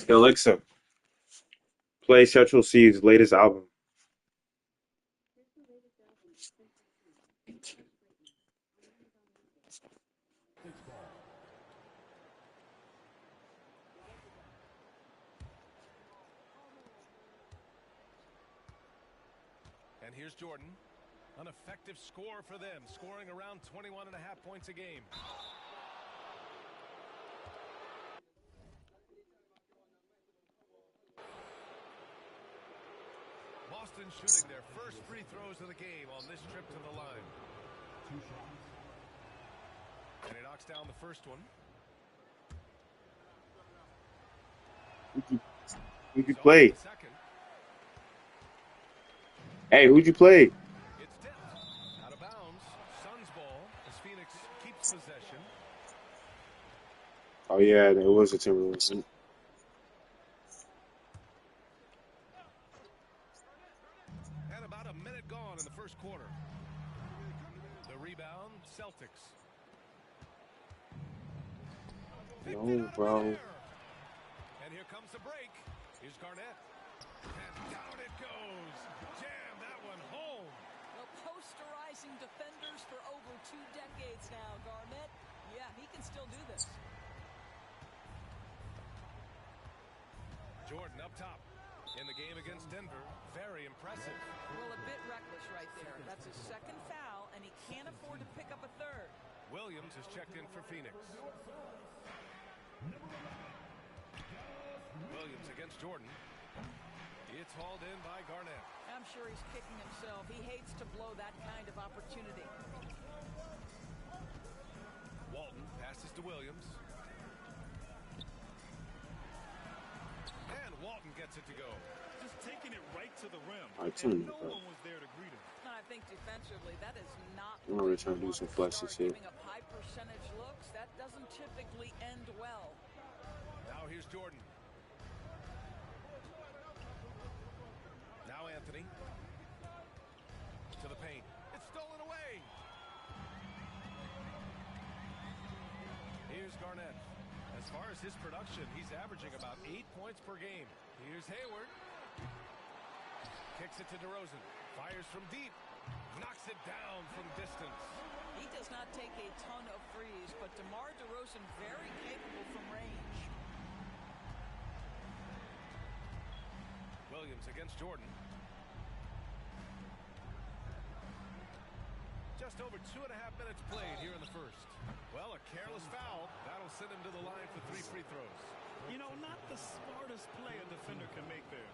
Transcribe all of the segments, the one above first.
Alexa, play Central C's latest album. And here's Jordan. An effective score for them, scoring around 21.5 points a game. Boston shooting their first free throws of the game on this trip to the line. And he knocks down the first one. Who'd you play? Hey, who'd you play? It's tipped out of bounds. Suns ball as Phoenix keeps possession. Oh yeah, there was a Timberwolves. And about a minute gone in the first quarter. The rebound, Celtics. No, bro. And here comes the break. Here's Garnett. And down it goes. Jam that one home. Well, posterizing defenders for over 2 decades now, Garnett. Yeah, he can still do this. Jordan up top. In the game against Denver. Very impressive. Well, a bit reckless right there. That's his second foul, and he can't afford to pick up a third. Williams has checked in for Phoenix. Williams against Jordan. It's hauled in by Garnett. I'm sure he's kicking himself. He hates to blow that kind of opportunity. Walton passes to Williams. And Walton gets it to go. Just taking it right to the rim. And no one was there to greet him. I think defensively, that is not. I'm already trying to do some flexes here. Giving up high percentage looks, that doesn't typically end well. Now here's Jordan. Now Anthony. To the paint. It's stolen away. Here's Garnett. As far as his production, he's averaging about 8 points per game. Here's Hayward. Kicks it to DeRozan. Fires from deep. Knocks it down from distance. He does not take a ton of threes, but DeMar DeRozan very capable from range. Williams against Jordan. Just over 2.5 minutes played here in the first. Well, a careless foul. That'll send him to the line for 3 free throws. You know, not the smartest play a defender can make there.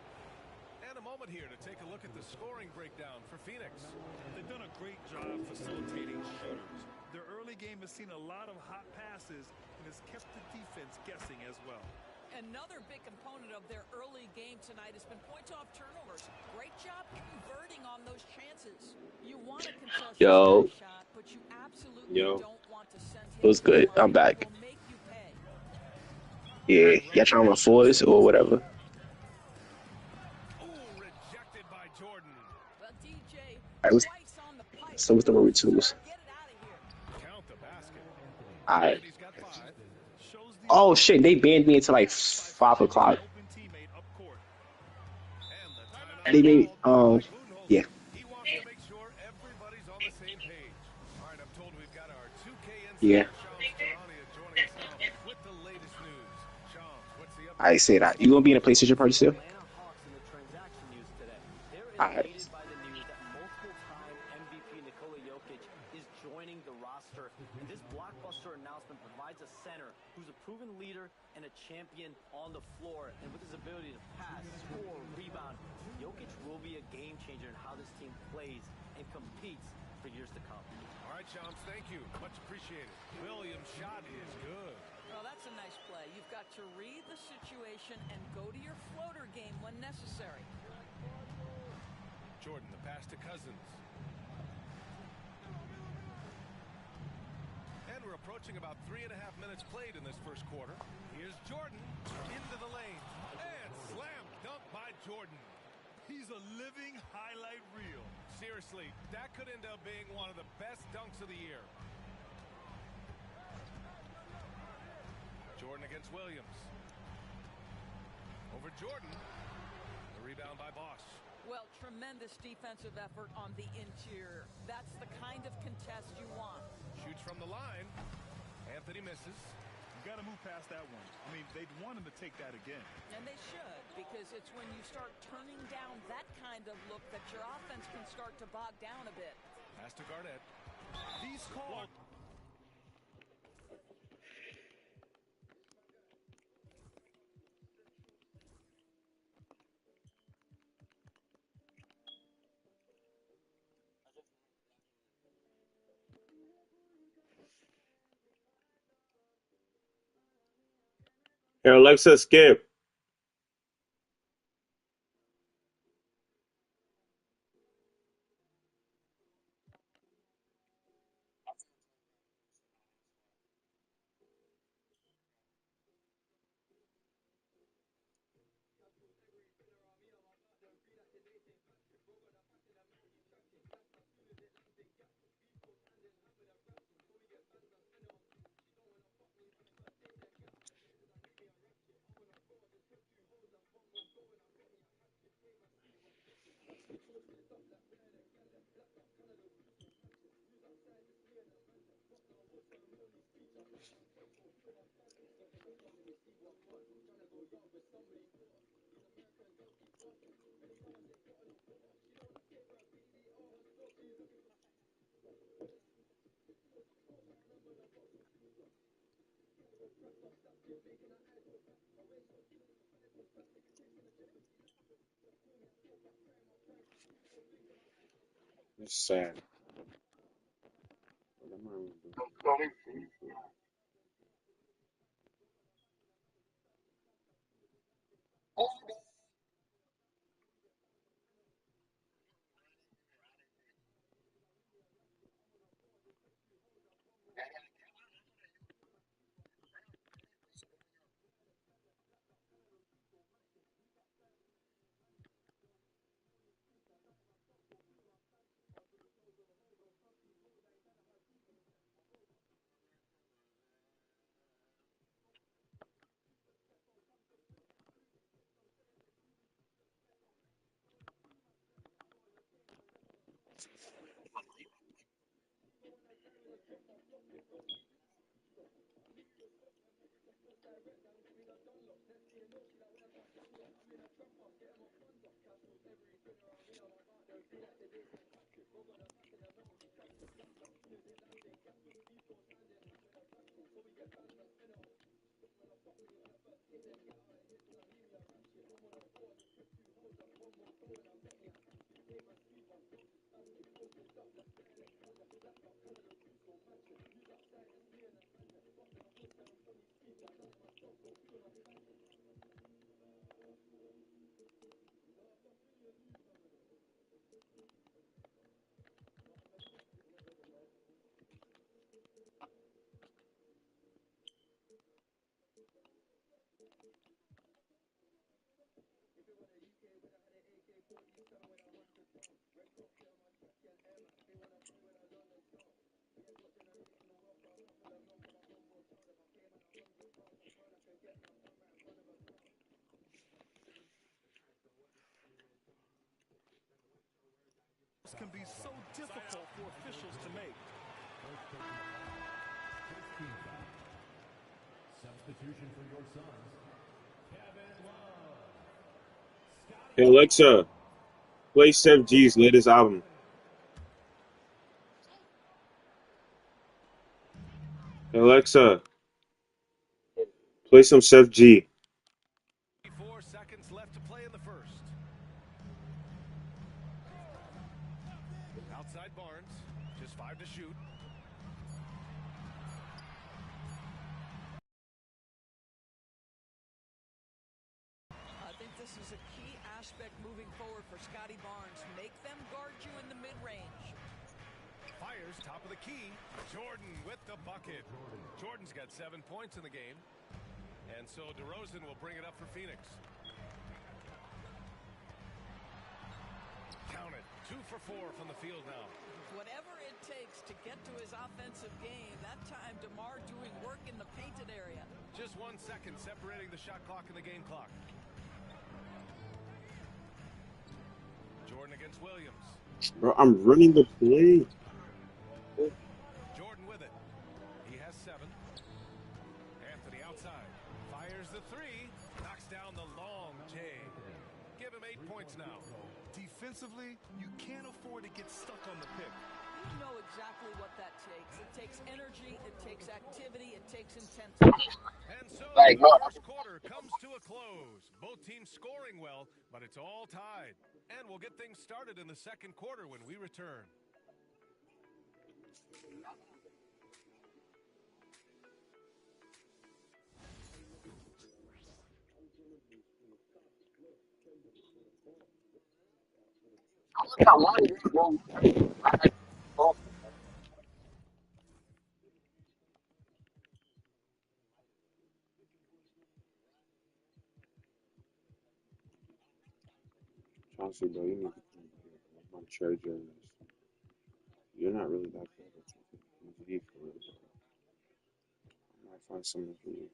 And a moment here to take a look at the scoring breakdown for Phoenix. They've done a great job facilitating shooters. Their early game has seen a lot of hot passes and has kept the defense guessing as well. Another big component of their early game tonight has been points off turnovers. Great job converting on those chances. You want to contest Yo. the shot, but you absolutely don't want to send him. What's good? I'm back. Yeah, y'all trying to run fours or whatever. Rejected by Jordan. Well, DJ, All right, so what's the number twos? Count the basket. All right. He's got 5. Oh shit, they banned me until like 5 o'clock. And They made yeah. he wants to make sure everybody's on the same page. All right, I'm told we've got our 2K Yeah. joining us now with the latest news. Shams, what's the update? I say that. You gonna be in a PlayStation party still? All right. By the news that multiple-time MVP Nikola Jokic is joining the roster, and this blockbuster announcement provides a center who's a proven leader and a champion on the floor, and with his ability to pass, score, rebound, Jokic will be a game changer in how this team plays and competes for years to come. All right, Shams, thank you. Much appreciated. Williams' shot is good. Well, that's a nice play. You've got to read the situation and go to your floater game when necessary. Jordan, the pass to Cousins. And we're approaching about 3.5 minutes played in this first quarter. Here's Jordan into the lane. And slam dunk by Jordan. He's a living highlight reel. Seriously, that could end up being one of the best dunks of the year. Jordan against Williams. Over Jordan. The rebound by Boss. Well, tremendous defensive effort on the interior. That's the kind of contest you want. Shoots from the line. Anthony misses. You got to move past that one. I mean, they'd want him to take that again. And they should, because it's when you start turning down that kind of look that your offense can start to bog down a bit. Pass to Garnett. He's called. Hey, Alexa, skip. It's sad. Can be so difficult for officials to make. Substitution for your sons. Kevin Love. Hey, Alexa, play Chef G's latest album. Hey, Alexa, play some Chef G. 4 seconds left to play in the first. Outside Barnes, just 5 to shoot. I think this is a key aspect moving forward for Scotty Barnes. Make them guard you in the mid-range. Fires top of the key. Jordan with the bucket. Jordan's got 7 points in the game. And so DeRozan will bring it up for Phoenix. Count it. 2 for 4 from the field now. Whatever it takes to get to his offensive game, that time DeMar doing work in the painted area. Just one 1 second separating the shot clock and the game clock. Jordan against Williams. Bro, I'm running the play. Jordan with it. He has 7. Anthony outside. Fires the 3. Knocks down the long J. Give him 8 points now. Defensively, you can't afford to get stuck on the pick. You know exactly what that takes. It takes energy, it takes activity, it takes intensity. And so Like, the bro, first quarter comes to a close. Both teams scoring well, but it's all tied. And we'll get things started in the second quarter when we return. Chauncey, bro, you need to come here. I'm gonna trade your ass. You're not really that good at PG for real, bro. I might find something for you.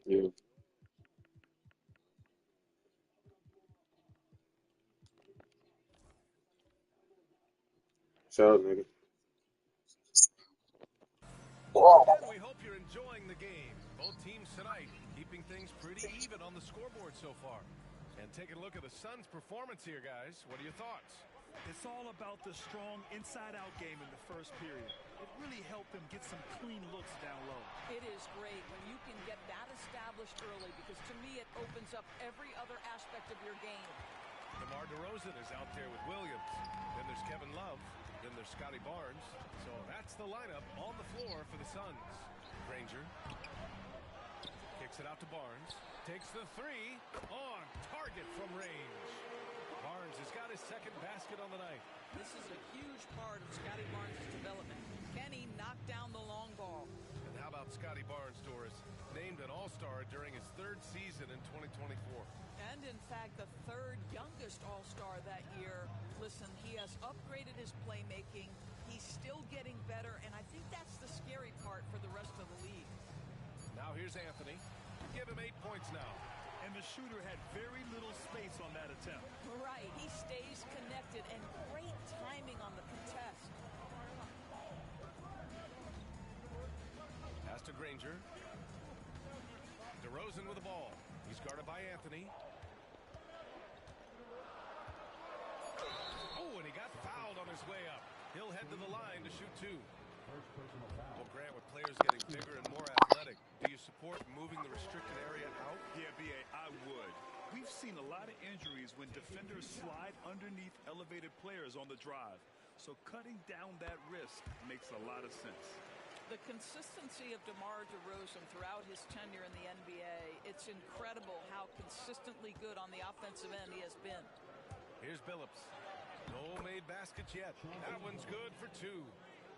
Yeah. Shut up, nigga. And we hope you're enjoying the game. Both teams tonight keeping things pretty even on the scoreboard so far. And taking a look at the Suns' performance here, guys. What are your thoughts? It's all about the strong inside-out game in the first period. It really helped them get some clean looks down low. It is great when you can get that established early because to me it opens up every other aspect of your game. DeMar DeRozan is out there with Williams. Then there's Kevin Love. Then there's Scotty Barnes. So that's the lineup on the floor for the Suns. Granger kicks it out to Barnes. Takes the 3 on target from range. Barnes has got his second basket on the night. This is a huge part of Scotty Barnes' development. Can he knock down the long ball? And how about Scotty Barnes, Doris? Named an All-Star during his 3rd season in 2024. And in fact, the 3rd youngest All-Star that year. Listen, he has upgraded his playmaking. He's still getting better, and I think that's the scary part for the rest of the league. Now here's Anthony. Give him 8 points now. And the shooter had very little space on that attempt. Right, he stays connected, and great timing on the contest. Pass to Granger. DeRozan with the ball. He's guarded by Anthony. Oh, and he got fouled on his way up. He'll head to the line to shoot 2. Well, Grant, with players getting bigger and more athletic, do you support moving the restricted area out? Yeah, B.A., I would. We've seen a lot of injuries when defenders slide underneath elevated players on the drive. So cutting down that risk makes a lot of sense. The consistency of DeMar DeRozan throughout his tenure in the NBA, it's incredible how consistently good on the offensive end he has been. Here's Billups. No made baskets yet. That one's good for 2.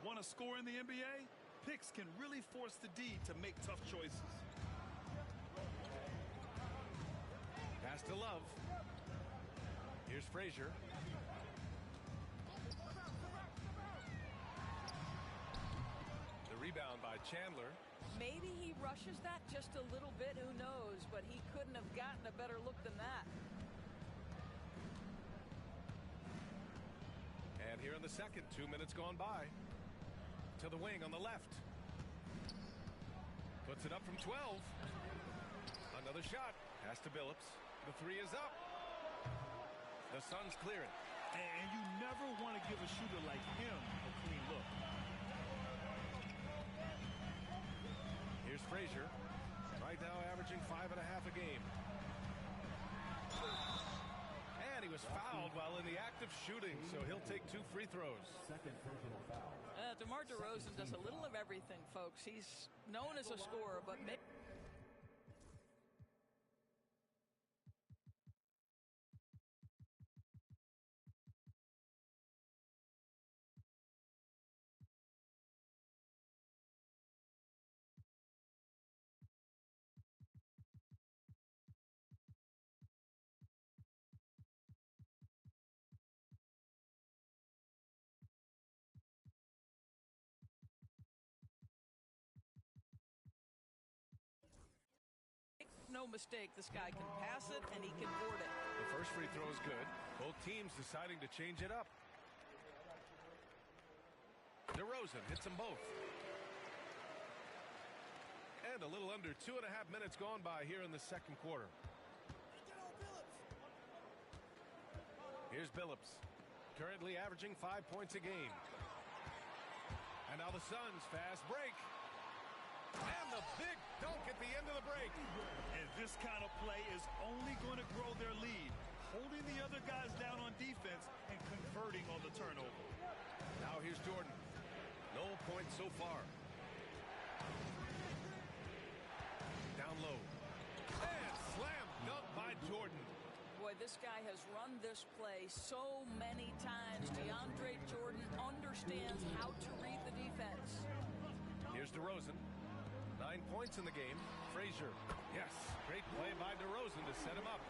Want to score in the NBA? Picks can really force the D to make tough choices. Pass to Love. Here's Frazier. The rebound by Chandler. Maybe he rushes that just a little bit, who knows, but he couldn't have gotten a better look than that. And here in the second, 2 minutes gone by. To the wing on the left. Puts it up from 12. Another shot. Pass to Billups. The 3 is up. The Suns clear it. And you never want to give a shooter like him a clean look. Here's Frazier. Right now averaging 5.5 a game. And he was fouled while in the act of shooting, so he'll take 2 free throws. Second personal foul. DeMar DeRozan does a little of everything, folks. He's known as a scorer, but maybe no mistake. This guy can pass it, and he can board it. The first free throw is good. Both teams deciding to change it up. DeRozan hits them both. And a little under 2.5 minutes gone by here in the second quarter. Here's Billups, currently averaging 5 points a game. And now the Suns fast break. And the big dunk at the end of the break. And this kind of play is only going to grow their lead, holding the other guys down on defense and converting on the turnover. Now here's Jordan. No points so far. Down low. And slam dunk by Jordan. Boy, this guy has run this play so many times. DeAndre Jordan understands how to read the defense. Here's DeRozan. 9 points in the game. Frazier. Yes, great play by DeRozan to set him up.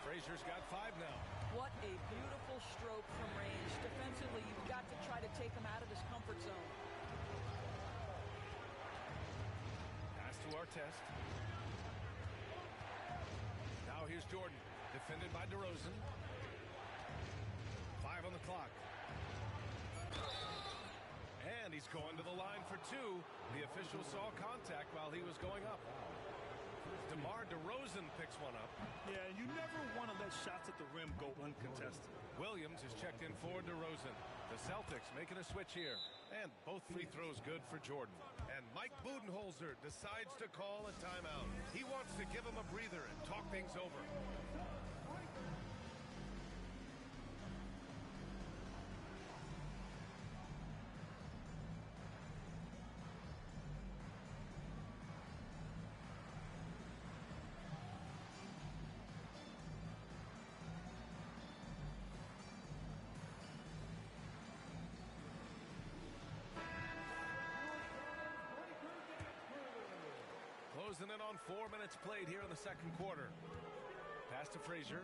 Frazier's got 5 now. What a beautiful stroke from range. Defensively, you've got to try to take him out of his comfort zone. Pass to Artest. Now here's Jordan. Defended by DeRozan. 5 on the clock. And he's going to the line for 2. The official saw contact while he was going up. DeMar DeRozan picks one up. Yeah, you never want to let shots at the rim go uncontested. Williams is checked in for DeRozan. The Celtics making a switch here. And both free throws good for Jordan. And Mike Budenholzer decides to call a timeout. He wants to give him a breather and talk things over. Closing in on 4 minutes played here in the second quarter. Pass to Frazier.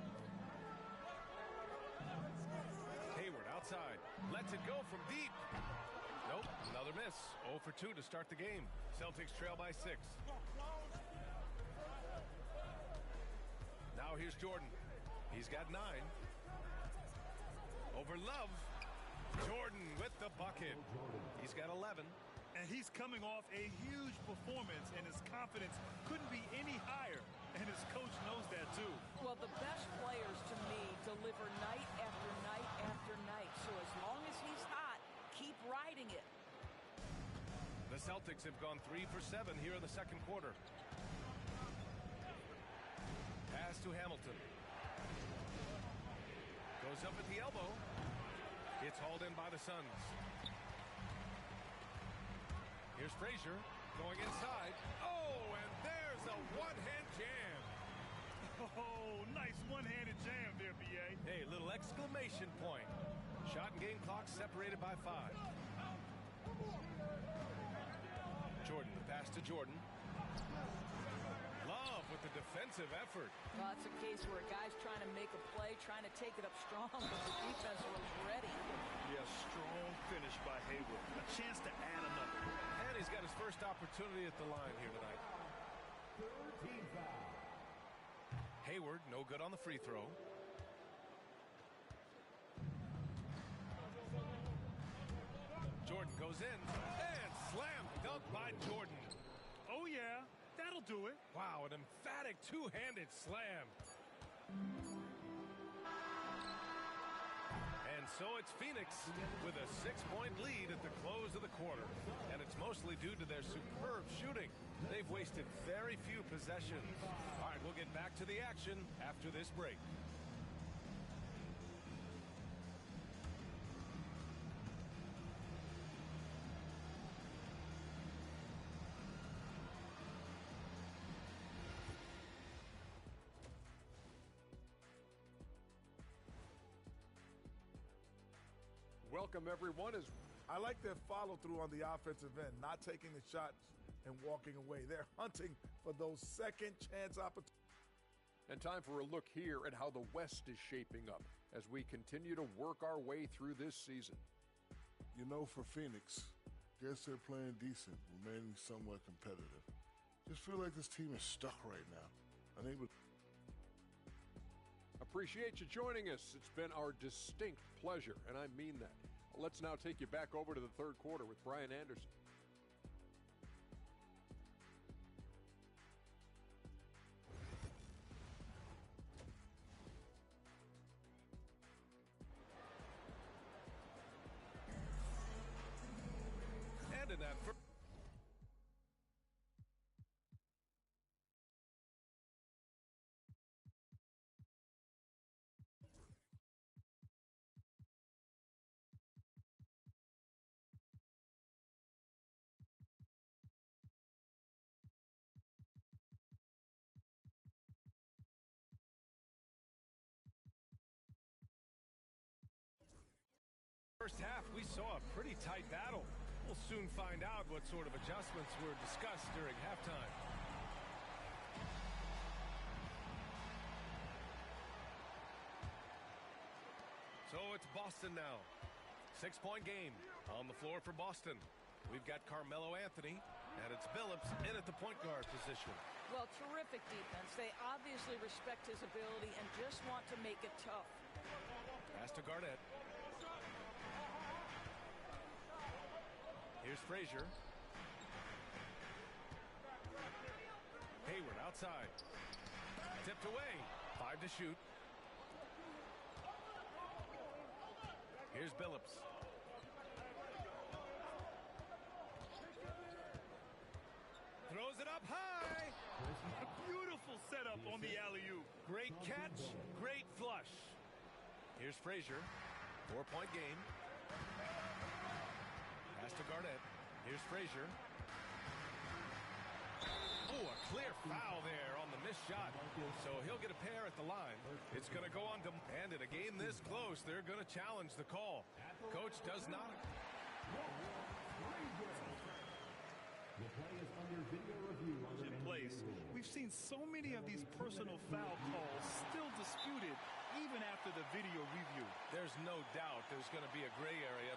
Hayward outside. Lets it go from deep. Nope, another miss. 0 for 2 to start the game. Celtics trail by 6. Now here's Jordan. He's got 9. Over Love. Jordan with the bucket. He's got 11. And he's coming off a huge performance, and his confidence couldn't be any higher. And his coach knows that, too. Well, the best players, to me, deliver night after night after night. So as long as he's hot, keep riding it. The Celtics have gone 3 for 7 here in the second quarter. Pass to Hamilton. Goes up at the elbow. It's hauled in by the Suns. Here's Frazier going inside. Oh, and there's a one-hand jam. Oh, nice one-handed jam there, B.A. Hey, little exclamation point. Shot and game clock separated by 5. Jordan, the pass to Jordan. Love with the defensive effort. Well, it's a case where a guy's trying to make a play, trying to take it up strong, but the defense was ready. Yeah, strong finish by Hayward. A chance to add another. And he's got his first opportunity at the line here tonight. Hayward, no good on the free throw. Jordan goes in and slam dunk by Jordan. Oh, yeah, that'll do it. Wow, an emphatic two-handed slam. And so it's Phoenix with a 6-point lead at the close of the quarter. And it's mostly due to their superb shooting. They've wasted very few possessions. All right, we'll get back to the action after this break. Welcome, everyone. I like their follow-through on the offensive end, not taking the shots and walking away. They're hunting for those second-chance opportunities. And time for a look here at how the West is shaping up as we continue to work our way through this season. You know, for Phoenix, guess they're playing decent, remaining somewhat competitive. Just feel like this team is stuck right now. unable. Appreciate you joining us. It's been our distinct pleasure, and I mean that. Let's now take you back over to the third quarter with Brian Anderson. And in that first half, we saw a pretty tight battle. We'll soon find out what sort of adjustments were discussed during halftime. So it's Boston now. 6-point game on the floor for Boston. We've got Carmelo Anthony, and it's Billups in at the point guard position. Well, terrific defense. They obviously respect his ability and just want to make it tough. Pass to Garnett. Here's Frazier. Hayward outside. Tipped away. 5 to shoot. Here's Billups. Throws it up high. A beautiful setup on the alley-oop. Great catch. Great flush. Here's Frazier. 4-point game. Pass to Garnett. Here's Frazier. Oh, a clear foul there on the missed shot. So he'll get a pair at the line. It's going to go on to... And in a game this close, they're going to challenge the call. Coach does not... The play is under video review. In place. We've seen so many of these personal foul calls still disputed even after the video review. There's no doubt there's going to be a gray area.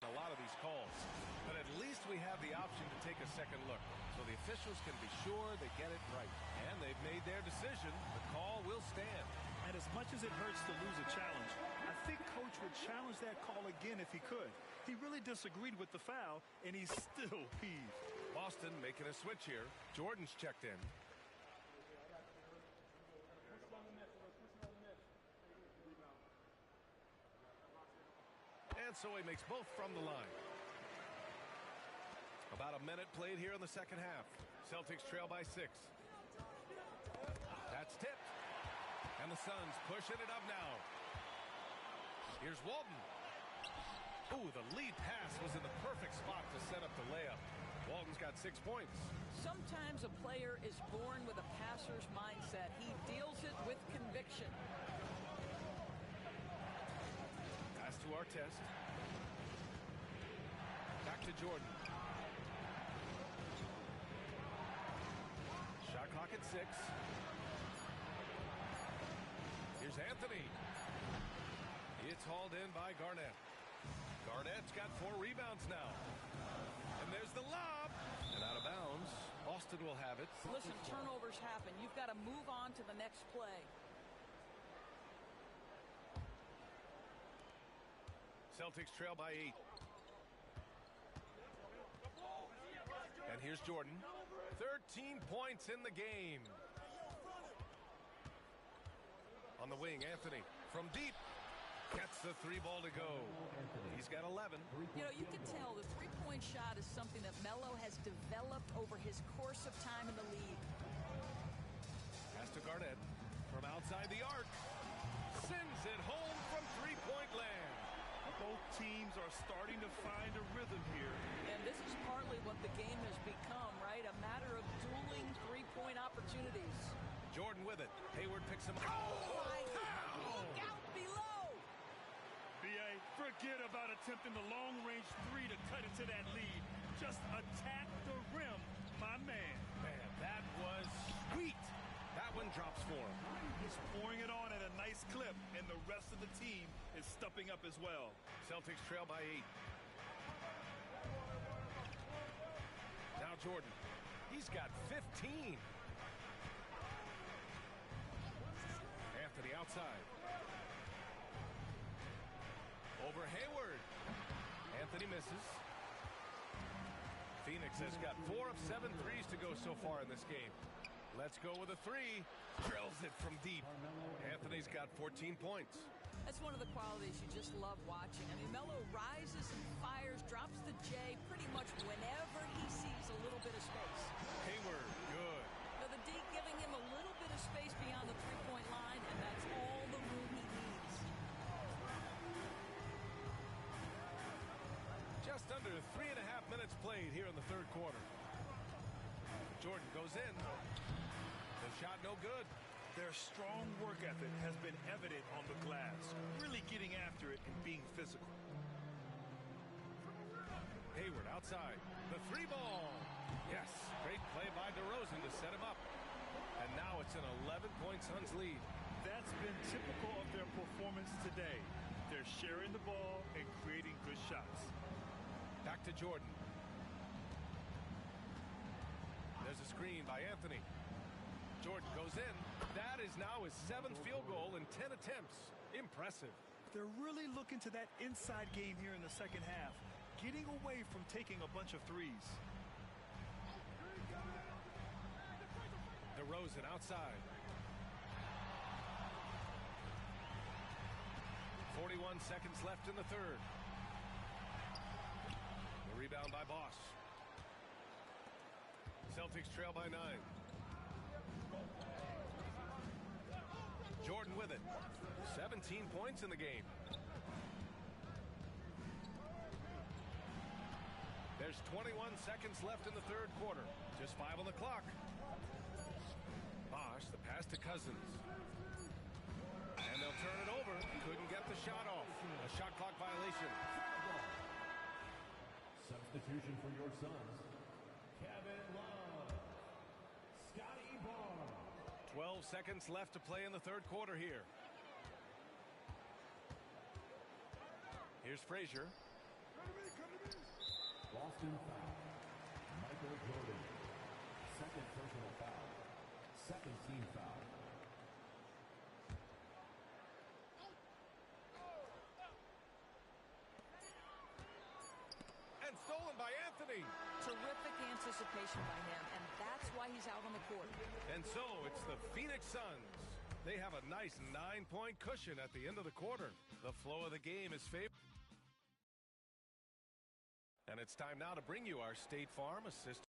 A lot of these calls, but at least we have the option to take a second look, so the officials can be sure they get it right. And they've made their decision. The call will stand. And as much as it hurts to lose a challenge, I think Coach would challenge that call again if he could. He really disagreed with the foul, and he's still peeved. Boston making a switch here. Jordan's checked in. And so he makes both from the line. About a minute played here in the second half. Celtics trail by 6. That's tipped. And the Suns pushing it up now. Here's Walton. Ooh, the lead pass was in the perfect spot to set up the layup. Walton's got 6 points. Sometimes a player is born with a passer's mindset. He deals it with conviction. Pass to Artest. Back to Jordan. Shot clock at 6. Here's Anthony. It's hauled in by Garnett. Garnett's got 4 rebounds now. And there's the lob. And out of bounds. Boston will have it. Listen, turnovers happen. You've got to move on to the next play. Celtics trail by 8. And here's Jordan. 13 points in the game. On the wing, Anthony from deep gets the 3-ball to go. He's got 11. You know, you can tell the three-point shot is something that Melo has developed over his course of time in the league. Pass to Garnett from outside the arc. Sends it home from three-point land. Both teams are starting to find a rhythm here. And this is partly what the game has become, right? A matter of dueling three-point opportunities. Jordan with it. Hayward picks him up. Oh, my God. Look out below. B.A., forget about attempting the long-range three to cut into that lead. Just attack the rim, my man. Man, that was sweet. That one drops for him. He's pouring it on at a nice clip, and the rest of the team is stepping up as well. Celtics trail by 8. Now Jordan. He's got 15. Anthony outside. Over Hayward. Anthony misses. Phoenix has got 4 of 7 threes to go so far in this game. Let's go with a 3. Drills it from deep. Anthony's got 14 points. That's one of the qualities you just love watching. I mean, Melo rises and fires, drops the J pretty much whenever he sees a little bit of space. Hayward, good. Now, the D giving him a little bit of space beyond the three-point line, and that's all the room he needs. Just under 3.5 minutes played here in the third quarter. Jordan goes in. The shot no good. Their strong work ethic has been evident on the glass, really getting after it and being physical. Hayward outside. The 3-ball. Yes, great play by DeRozan to set him up. And now it's an 11-point Suns lead. That's been typical of their performance today. They're sharing the ball and creating good shots. Back to Jordan. There's a screen by Anthony. Jordan goes in. That is now his 7th field goal in 10 attempts. Impressive. They're really looking to that inside game here in the second half, getting away from taking a bunch of threes. DeRozan outside. 41 seconds left in the third. The rebound by Boss. Celtics trail by 9. Jordan with it. 17 points in the game. There's 21 seconds left in the third quarter. Just 5 on the clock. Bosch, the pass to Cousins. And they'll turn it over. Couldn't get the shot off. A shot clock violation. Substitution for your Suns, Kevin Love, Scotty Barnes. 12 seconds left to play in the third quarter here. Here's Frazier. Boston foul. Michael Jordan. Second personal foul. Second team foul. And stolen by Anthony. Terrific anticipation by him, and that's why he's out on the court. And so it's the Phoenix Suns. They have a nice 9-point cushion at the end of the quarter. The flow of the game is favored. And it's time now to bring you our State Farm assistant.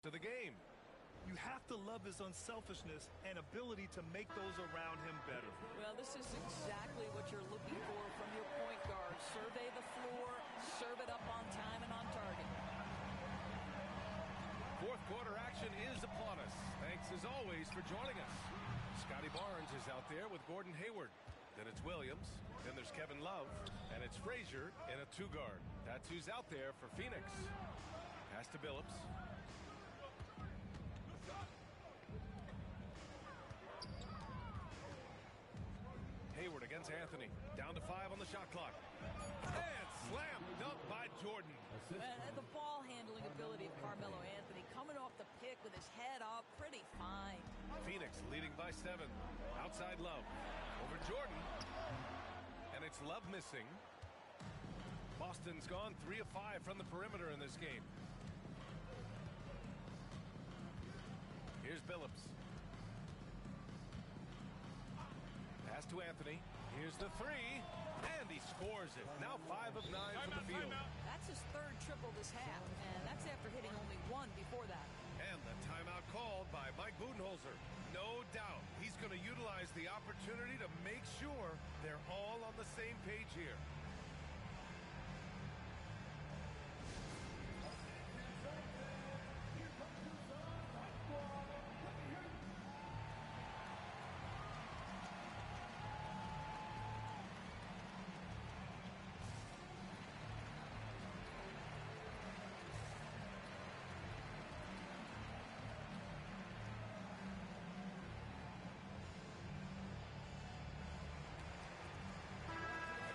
To the game. You have to love his unselfishness and ability to make those around him better. Well, this is exactly what you're looking for from your point guard. Survey the floor, serve it up on time and on target. Fourth quarter action is upon us. Thanks as always for joining us. Scotty Barnes is out there with Gordon Hayward. Then it's Williams. Then there's Kevin Love. And it's Frazier in a 2-guard. That's who's out there for Phoenix. Pass to Billups. against Anthony. Down to 5 on the shot clock. And slam dunk by Jordan. The ball handling ability of Carmelo Anthony coming off the pick with his head up, pretty fine. Phoenix leading by 7. Outside Love. Over Jordan. And it's Love missing. Boston's gone 3 of 5 from the perimeter in this game. Here's Billups. Pass to Anthony. Here's the 3. And he scores it. Now 5 of 9 from the field. That's his 3rd triple this half. And that's after hitting only 1 before that. And the timeout called by Mike Budenholzer. No doubt he's going to utilize the opportunity to make sure they're all on the same page here.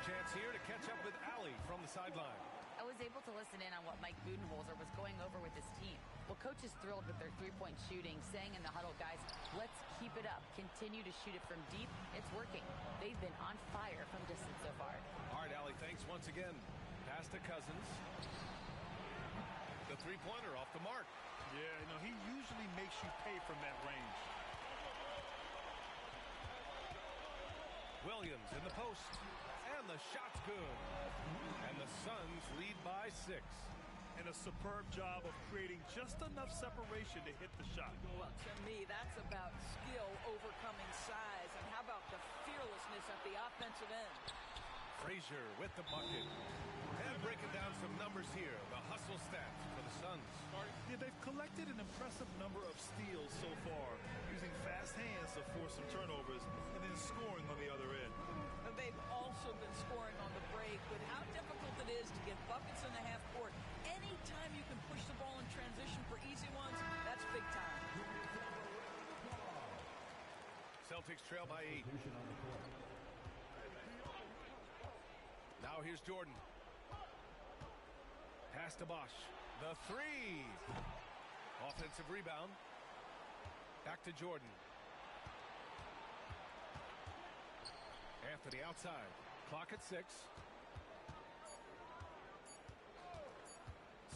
Chance here to catch up with Allie from the sideline. I was able to listen in on what Mike Budenholzer was going over with his team. Well, coach is thrilled with their three-point shooting, saying in the huddle, guys, let's keep it up. Continue to shoot it from deep. It's working. They've been on fire from distance so far. All right, Allie, thanks once again. Pass to Cousins. The three-pointer off the mark. Yeah, you know, he usually makes you pay from that range. Williams in the post. And the shot's good. And the Suns lead by 6. And a superb job of creating just enough separation to hit the shot. Well, to me, that's about skill overcoming size. And how about the fearlessness at the offensive end? Frazier with the bucket. And breaking down some numbers here. The hustle stats for the Suns. Yeah, they've collected an impressive number of steals so far, using fast hands to force some turnovers and then scoring on the other end. And they've also been scoring on the break with how difficult it is to get buckets in the half court. Anytime you can push the ball in transition for easy ones, that's big time. Celtics trail by 8. Now here's Jordan. Pass to Bosch. The 3. Offensive rebound. Back to Jordan. Anthony outside. Clock at 6.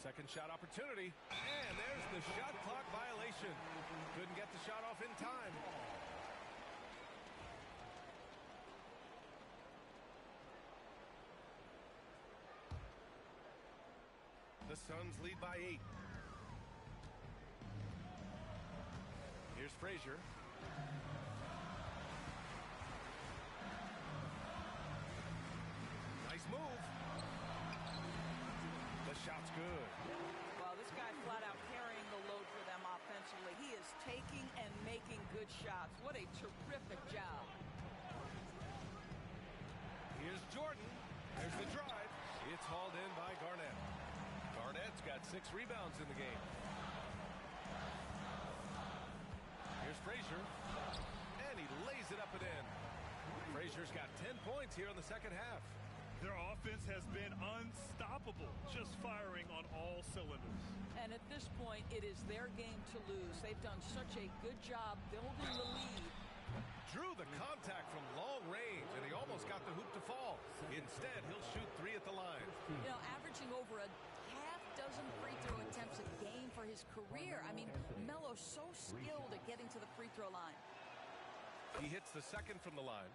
Second shot opportunity. And there's the shot clock violation. Couldn't get the shot off in time. The Suns lead by 8. Here's Frazier. Nice move. The shot's good. Well, this guy flat out carrying the load for them offensively. He is taking and making good shots. What a terrific job. Here's Jordan. There's the drive. It's hauled in by Garnett. Garnett's got 6 rebounds in the game. Here's Frazier. And he lays it up and in. Frazier's got 10 points here in the second half. Their offense has been unstoppable, just firing on all cylinders. And at this point, it is their game to lose. They've done such a good job building the lead. Drew the contact from long range, and he almost got the hoop to fall. Instead, he'll shoot 3 at the line. You know, averaging over a half-dozen free throw attempts a game for his career. I mean, Melo's so skilled at getting to the free throw line. He hits the second from the line.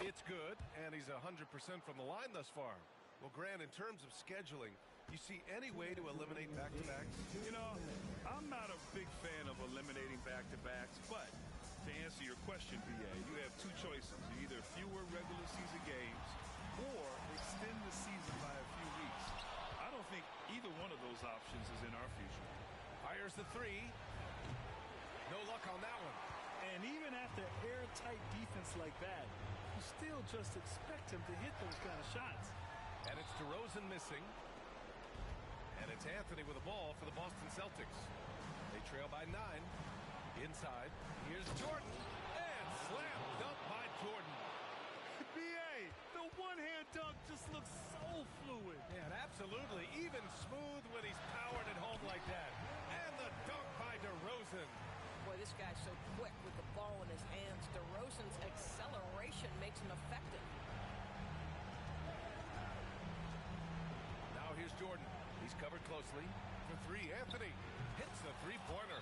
It's good, and he's 100% from the line thus far. Well, Grant, in terms of scheduling, you see any way to eliminate back-to-backs? You know, I'm not a big fan of eliminating back-to-backs, but to answer your question, BA, you have 2 choices. Either fewer regular season games or extend the season by a few weeks. I don't think either one of those options is in our future. Fires the 3. No luck on that one. And even after airtight defense like that, you still just expect him to hit those kind of shots. And it's DeRozan missing. And it's Anthony with the ball for the Boston Celtics. They trail by 9. Inside, here's Jordan, and slam dunk by Jordan. BA, the one-hand dunk just looks so fluid. And absolutely even smooth when he's powered at home like that. And the dunk by DeRozan. Boy, this guy's so quick with the ball in his hands. DeRozan's acceleration makes him effective. Now here's Jordan. He's covered closely. For three, Anthony hits the three-pointer.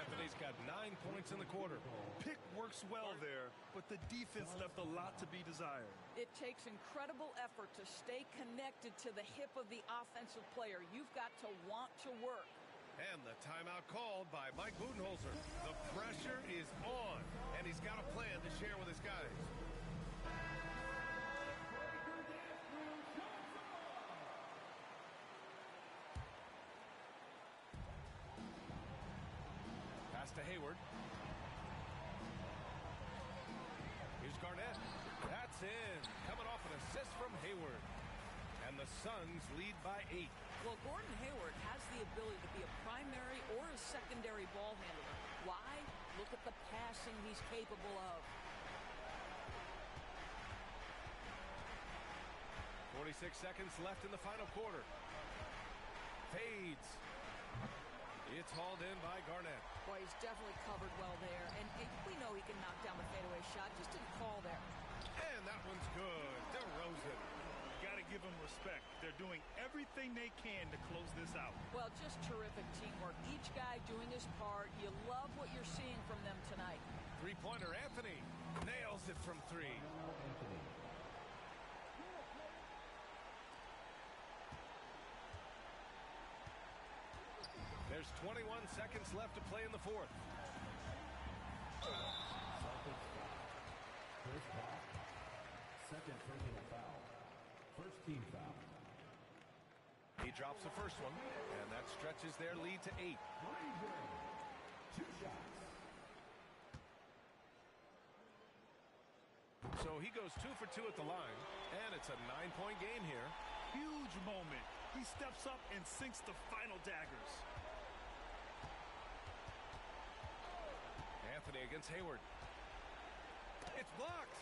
Anthony's got 9 points in the quarter. Pick works well there, but the defense left a lot to be desired. It takes incredible effort to stay connected to the hip of the offensive player. You've got to want to work. And the timeout called by Mike Budenholzer. The pressure is on, and he's got a plan to share with his guys. Pass to Hayward. Here's Garnett. That's in. Coming off an assist from Hayward. And the Suns lead by 8. Well, Gordon Hayward has the ability to be a primary or a secondary ball handler. Why? Look at the passing he's capable of. 46 seconds left in the final quarter. Fades. It's hauled in by Garnett. Boy, he's definitely covered well there. And we know he can knock down the fadeaway shot. Just didn't call there. And that one's good. DeRozan. Got to give them respect. They're doing everything they can to close this out. Well, just terrific teamwork. Each guy doing his part. You love what you're seeing from them tonight. Three-pointer, Anthony nails it from 3. There's 21 seconds left to play in the fourth. First foul. Second personal foul. First team foul. He drops the first one, and that stretches their lead to 8. 2 shots. So he goes 2 for 2 at the line, and it's a 9-point game here. Huge moment. He steps up and sinks the final daggers. Anthony against Hayward. It's blocked.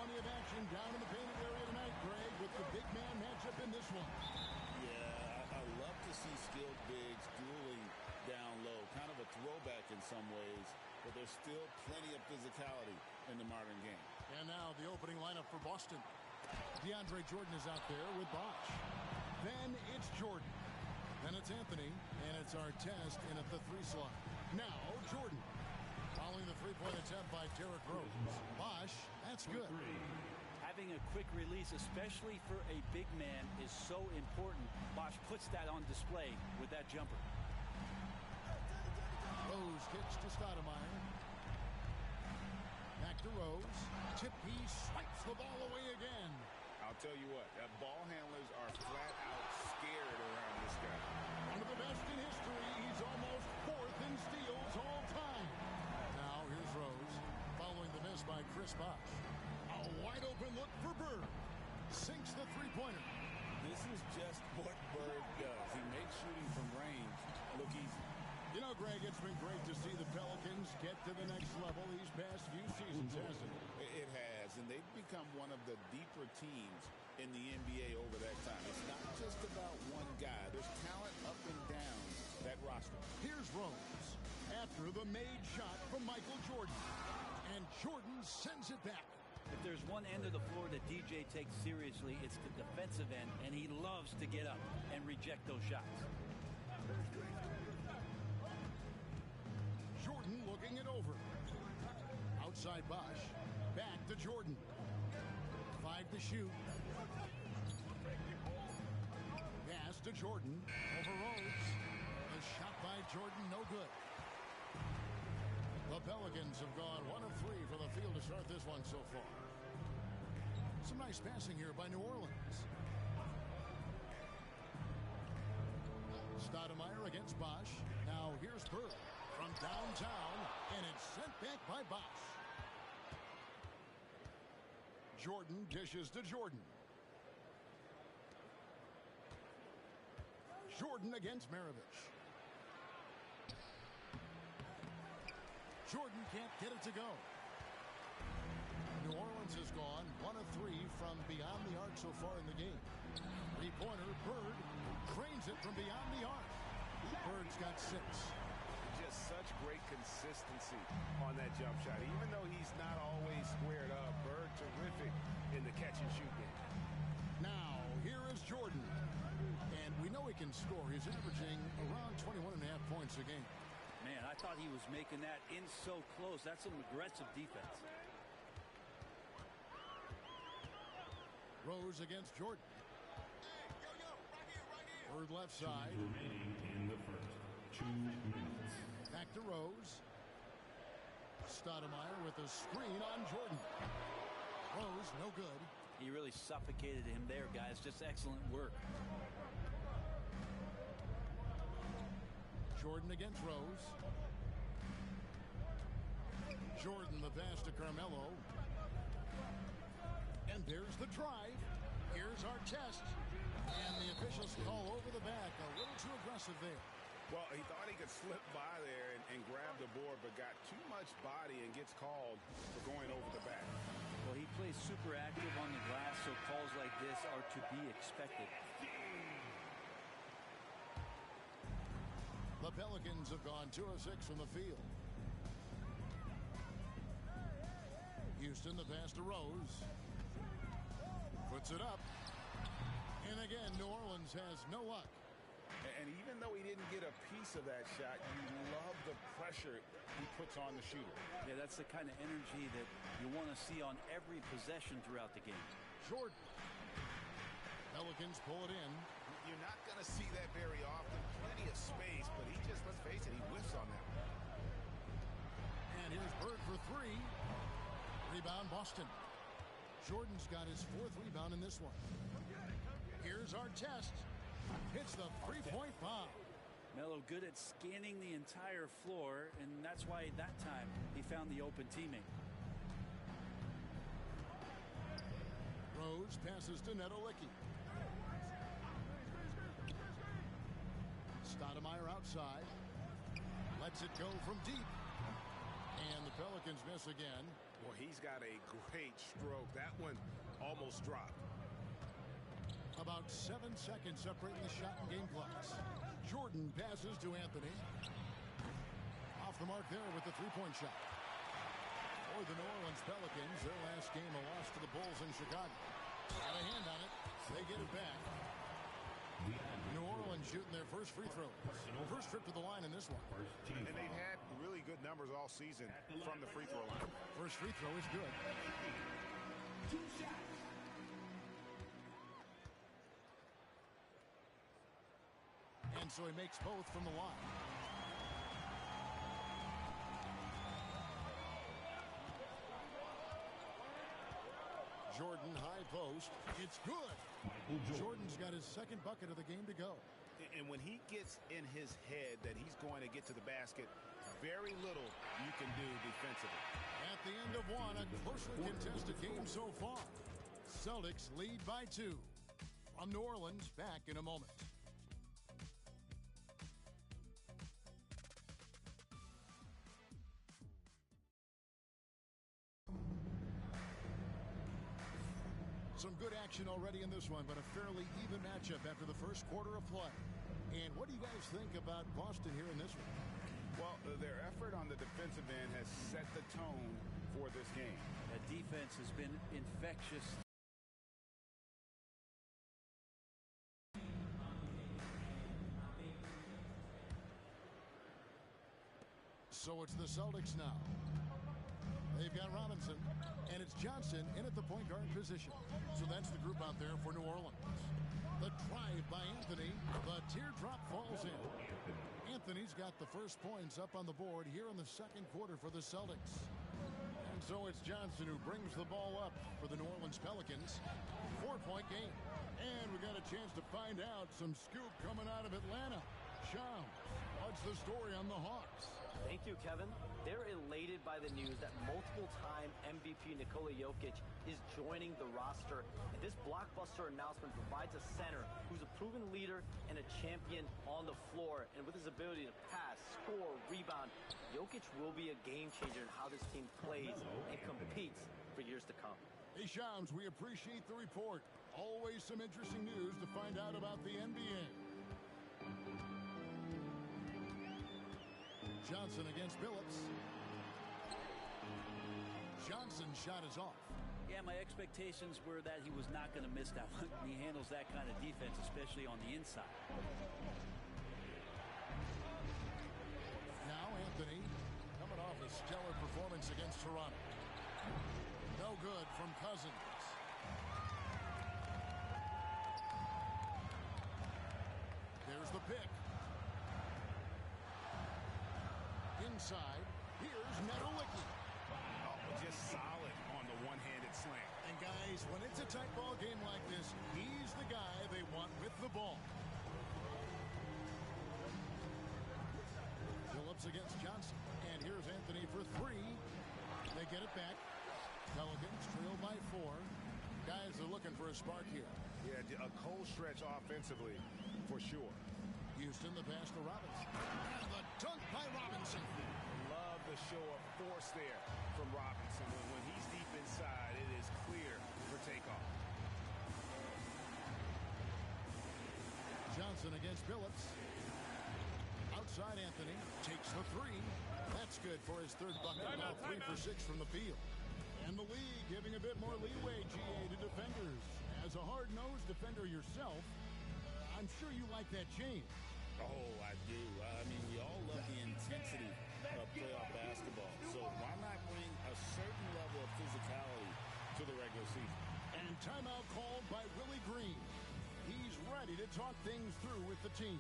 plenty of action down in the painted area tonight, Greg, with the big man matchup in this one. Yeah, I love to see skilled bigs dueling down low. Kind of a throwback in some ways, but there's still plenty of physicality in the modern game. And now the opening lineup for Boston. DeAndre Jordan is out there with Bosch. Then it's Jordan. Then it's Anthony, and it's Artest in at the 3 slot. Now Jordan. Following the three-point attempt by Derrick Rose. Bosch, that's good. Having a quick release, especially for a big man, is so important. Bosch puts that on display with that jumper. Rose kicks to Stoudemire. Back to Rose. Tip, he swipes the ball away again. I'll tell you what, ball handlers are flat out scared around this guy. One of the best in history. He's almost 4th in steals all time. Now here's Rose, following the miss by Chris Bosh. A wide open look for Bird. Sinks the three-pointer. This is just what Bird does. He makes shooting from range look easy. You know, Greg, it's been great to see the Pelicans get to the next level these past few seasons, hasn't it? It has, and they've become one of the deeper teams in the NBA over that time. It's not just about one guy. There's talent up and down that roster. Here's Rose after the made shot from Michael Jordan. And Jordan sends it back. If there's one end of the floor that DJ takes seriously, it's the defensive end, and he loves to get up and reject those shots. Jordan looking it over. Outside Bosch. Back to Jordan. 5 to shoot. Pass to Jordan. Over Rose. A shot by Jordan, no good. The Pelicans have gone 1 of 3 for the field to start this one so far. Some nice passing here by New Orleans. Stoudemire against Bosch. Now here's Bird from downtown, and it's sent back by Bosch. Jordan dishes to Jordan. Jordan against Maravich. Jordan can't get it to go. New Orleans has gone 1 of 3 from beyond the arc so far in the game. Three-pointer, Bird drains it from beyond the arc. Bird's got 6. Just such great consistency on that jump shot. Even though he's not always squared up, Bird terrific in the catch and shoot game. Now, here is Jordan. And we know he can score. He's averaging around 21.5 points a game. Man, I thought he was making that in so close. That's some aggressive defense. Rose against Jordan. Bird left side. Remaining in the first 2 minutes. Back to Rose. Stoudemire with a screen on Jordan. Rose, no good. He really suffocated him there, guys. Just excellent work. Jordan against Rose. Jordan the pass to Carmelo. And there's the drive. Here's Artest. And the officials call over the back. A little too aggressive there. Well, he thought he could slip by there and grab the board, but got too much body and gets called for going over the back. Well, he plays super active on the glass, so calls like this are to be expected. The Pelicans have gone 2 of 6 from the field. Houston, the pass to Rose. Puts it up. And again, New Orleans has no luck. And even though he didn't get a piece of that shot, you love the pressure he puts on the shooter. Yeah, that's the kind of energy that you want to see on every possession throughout the game. Jordan. Pelicans pull it in. You're not going to see that very often. Plenty of space, but he just, let's face it, he whiffs on that. And here's Bird for 3. Rebound, Boston. Jordan's got his 4th rebound in this one. Here's Artest. Hits the three-point bomb. Melo good at scanning the entire floor, and that's why that time he found the open teammate. Rose passes to Nedolicki. Stoudemire outside. Lets it go from deep. And the Pelicans miss again Well, he's got a great stroke. That one almost dropped. About 7 seconds separating the shot and game clocks. Jordan passes to Anthony. Off the mark there with the three-point shot. For the New Orleans Pelicans, their last game a loss to the Bulls in Chicago. Got a hand on it. They get it back. New Orleans shooting their first free throw. First trip to the line in this one. And they've had really good numbers all season from the free throw line. First free throw is good. 2 shots. And so he makes both from the line. Jordan high post. It's good. Jordan's got his second bucket of the game to go. And when he gets in his head that he's going to get to the basket, very little you can do defensively. At the end of one, a closely contested game so far. Celtics lead by 2. From New Orleans, back in a moment. Some good action already in this one, but a fairly even matchup after the first quarter of play. And what do you guys think about Boston here in this one? Well, their effort on the defensive end has set the tone for this game. That defense has been infectious. So it's the Celtics now. They've got Robinson, and it's Johnson in at the point guard position. So that's the group out there for New Orleans. The drive by Anthony. The teardrop falls in. Anthony's got the first points up on the board here in the second quarter for the Celtics. And so it's Johnson who brings the ball up for the New Orleans Pelicans. 4-point game. And we got a chance to find out some scoop coming out of Atlanta. Shams, what's the story on the Hawks? Thank you, Kevin. They're elated by the news that multiple-time MVP Nikola Jokic is joining the roster. And this blockbuster announcement provides a center who's a proven leader and a champion on the floor. And with his ability to pass, score, rebound, Jokic will be a game changer in how this team plays and competes for years to come. Hey, Shams, we appreciate the report. Always some interesting news to find out about the NBA. Johnson against Billups. Johnson's shot is off. Yeah, my expectations were that he was not going to miss that one. He handles that kind of defense, especially on the inside. Now Anthony coming off a stellar performance against Toronto. No good from Cousins. There's the pick. Inside, here's Nedolicki. Oh, just solid on the one-handed slam. And guys, when it's a tight ball game like this, he's the guy they want with the ball. Phillips against Johnson. And here's Anthony for 3. They get it back. Pelicans trail by 4. Guys are looking for a spark here. Yeah, a cold stretch offensively for sure. Houston, the pass to Robinson. And the dunk by Robinson. Love the show of force there from Robinson. When he's deep inside, it is clear for takeoff. Johnson against Billups. Outside Anthony takes the 3. That's good for his third bucket. Now 3 for 6 from the field. And the league giving a bit more leeway, GA, to defenders. As a hard-nosed defender yourself, I'm sure you like that change. Oh, I do. I mean, we all love the intensity of playoff basketball. So why not bring a certain level of physicality to the regular season? And timeout called by Willie Green. He's ready to talk things through with the team.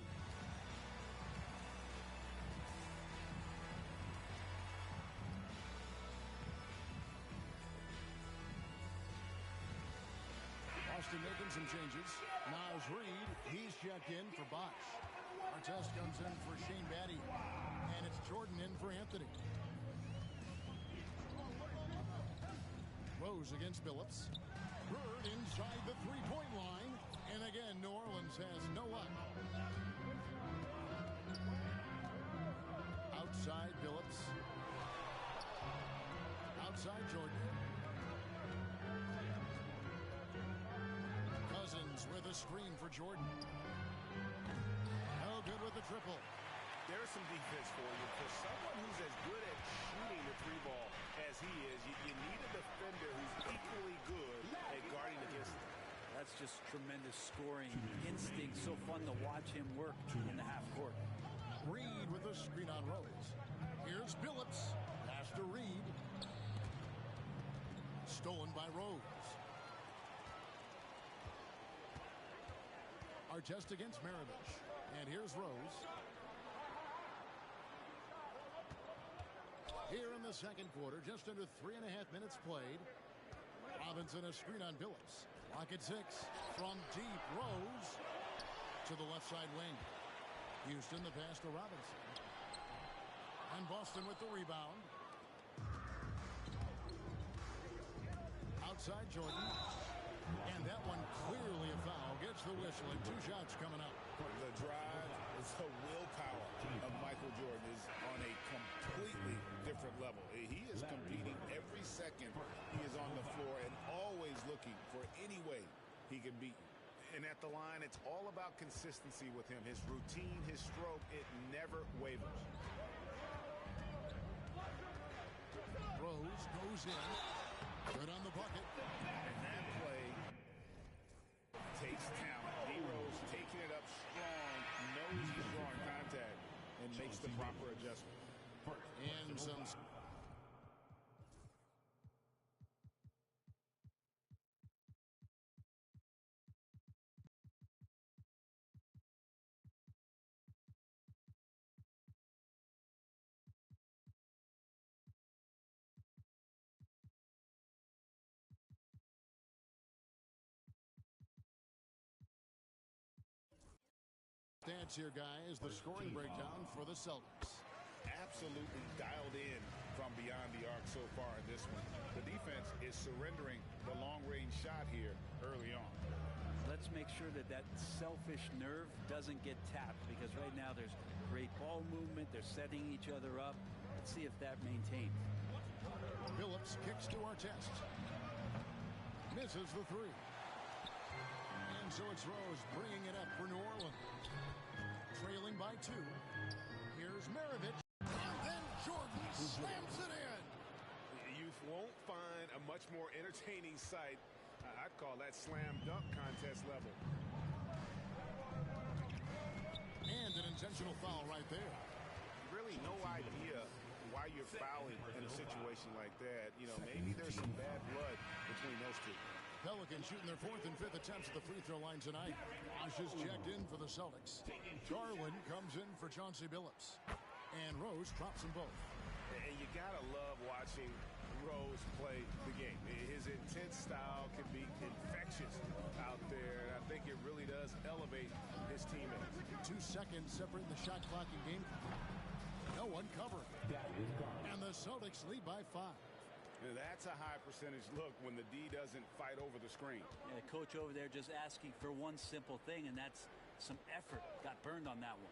Boston making some changes. Niles Reed, he's checked in for Bosch. Artest comes in for Shane Batty. And it's Jordan in for Anthony. Rose against Billups. Bird inside the three-point line. And again, New Orleans has no luck. Outside Billups. outside Jordan. Cousins with a screen for Jordan. No good with the triple. There's some defense for you. For someone who's as good at shooting the three ball as he is, you need a defender who's equally good at guarding against him. That's just tremendous scoring instinct. So fun to watch him work in the half court. Reed with a screen on Rose. Here's Billups. Pass to Reed. Stolen by Rose. Artest against Maravich. And here's Rose. Here in the second quarter, just under 3.5 minutes played. Robinson a screen on Billups. Lock at 6. From deep, Rose to the left side wing. Houston the pass to Robinson. And Boston with the rebound. Outside Jordan. And that one clearly a foul. Gets the whistle and 2 shots coming up. The drive is the willpower of Michael Jordan is on a completely different level. He is competing every second he is on the floor and always looking for any way he can beat you. And at the line, it's all about consistency with him. His routine, his stroke, it never wavers. Rose goes in. Good on the bucket. And that play takes talent. D-Rose taking it up strong, knows he's drawing contact, and makes the proper adjustment. And some... Stats here, guys. The scoring breakdown for the Celtics. Absolutely dialed in from beyond the arc so far in this one. The defense is surrendering the long-range shot here early on. Let's make sure that that selfish nerve doesn't get tapped, because right now there's great ball movement. They're setting each other up. Let's see if that maintains. Billups kicks to Artest. Misses the 3. And so it's Rose bringing it up for New Orleans. Trailing by 2. Here's Maravich. And then Jordan slams it in. You won't find a much more entertaining sight. I'd call that slam dunk contest level. And an intentional foul right there. Really no idea why you're fouling in a situation like that. You know, maybe there's some bad blood between those two. Pelicans shooting their 4th and 5th attempts at the free throw line tonight. Bosh is checked in for the Celtics. Garland comes in for Chauncey Billups. And Rose drops them both. And you gotta love watching Rose play the game. His intense style can be infectious out there. And I think it really does elevate his teammates. 2 seconds separating the shot clock and game. No one covering. And the Celtics lead by 5. That's a high percentage look when the D doesn't fight over the screen. Yeah, coach over there just asking for one simple thing, and that's some effort. Got burned on that one.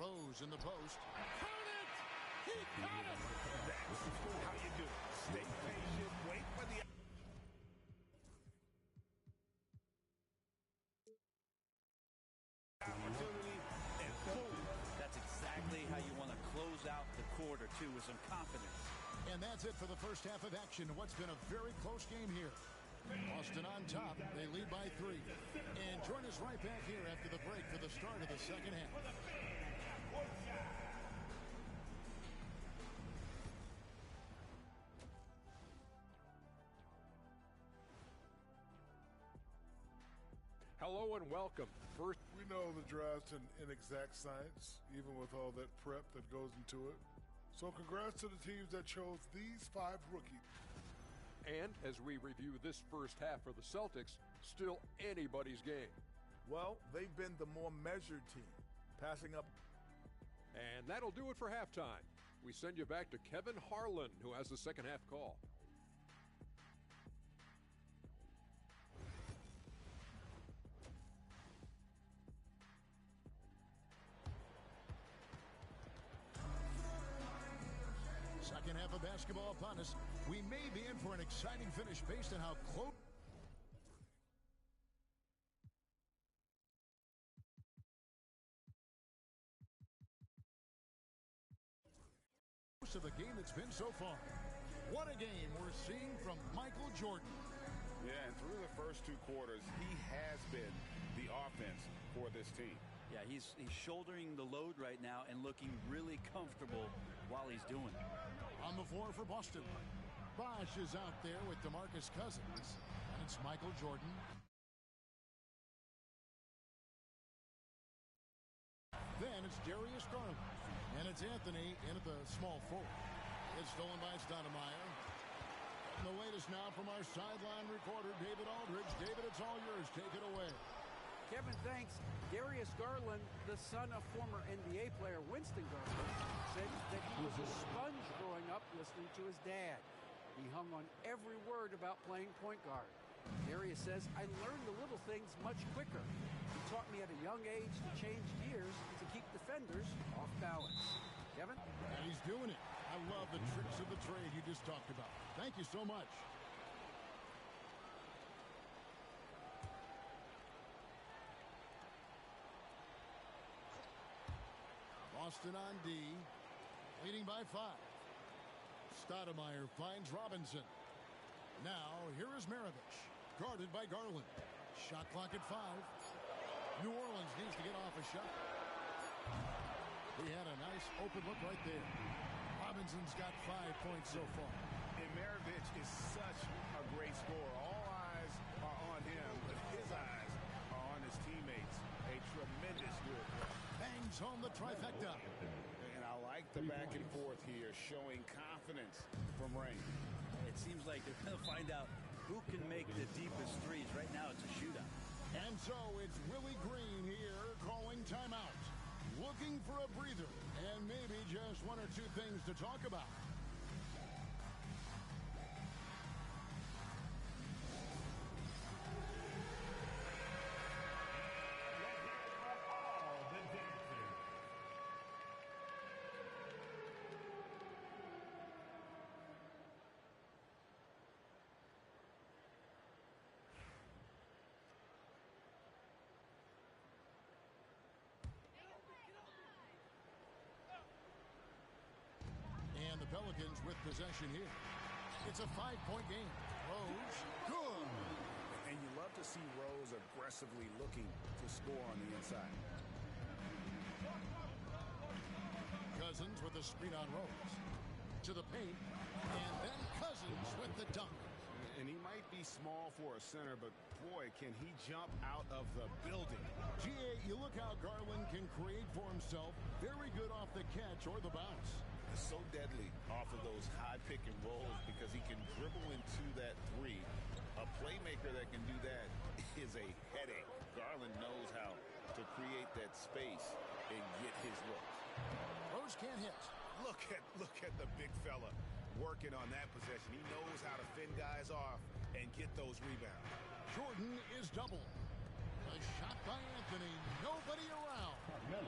Rose in the post. Count it! He got it! That's how you do it. Stay patient, wait for the opportunity, and boom. That's exactly how you want to close out the quarter, too, with some confidence. And that's it for the first half of action. What's been a very close game here. Boston on top. They lead by 3. And join us right back here after the break for the start of the second half. Hello and welcome. First, We know the draft's an inexact science, even with all that prep that goes into it. So congrats to the teams that chose these 5 rookies. and as we review this first half for the Celtics, still anybody's game. Well, they've been the more measured team, passing up. And that'll do it for halftime. We send you back to Kevin Harlan, who has the second half call. Second half of basketball upon us. We may be in for an exciting finish based on how close of the game it's been so far. What a game we're seeing from Michael Jordan. Yeah, and through the first 2 quarters, he has been the offense for this team. Yeah, he's shouldering the load right now and looking really comfortable while he's doing it. On the floor for Boston, Bosh is out there with DeMarcus Cousins, and it's Michael Jordan. Then it's Darius Garland, and it's Anthony in at the small forward. It's stolen by Stoudemire. And the latest now from our sideline reporter, David Aldridge. David, it's all yours. Take it away. Kevin, thanks. Darius Garland, the son of former NBA player Winston Garland, said that he was a sponge growing up listening to his dad. He hung on every word about playing point guard. Darius says, I learned the little things much quicker. He taught me at a young age to change gears to keep defenders off balance. Kevin? And he's doing it. I love the tricks of the trade you just talked about. Thank you so much. Boston on D, leading by 5. Stoudemire finds Robinson. Now, here is Maravich, guarded by Garland. Shot clock at 5. New Orleans needs to get off a shot. He had a nice open look right there. Robinson's got 5 points so far. And Maravich is such a great scorer. All eyes are on him, but his eyes are on his teammates. A tremendous good. Bangs home the trifecta. And I like the back and forth here, showing confidence from Rain. It seems like they're going to find out who can make the deepest threes. Right now it's a shootout. And so it's Willie Green here calling timeout. Looking for a breather and maybe just 1 or 2 things to talk about. Pelicans with possession here. It's a 5-point game. Rose, good. And you love to see Rose aggressively looking to score on the inside. Cousins with a screen on Rose. To the paint. And then Cousins with the dunk. And he might be small for a center, but boy, can he jump out of the building. G.A., you look how Garland can create for himself. Very good off the catch or the bounce. So deadly off of those high pick and rolls because he can dribble into that 3. A playmaker that can do that is a headache. Garland knows how to create that space and get his look. Rose can't hit. Look at the big fella working on that possession. He knows how to fend guys off and get those rebounds. Jordan is double. A shot by Anthony. Nobody around.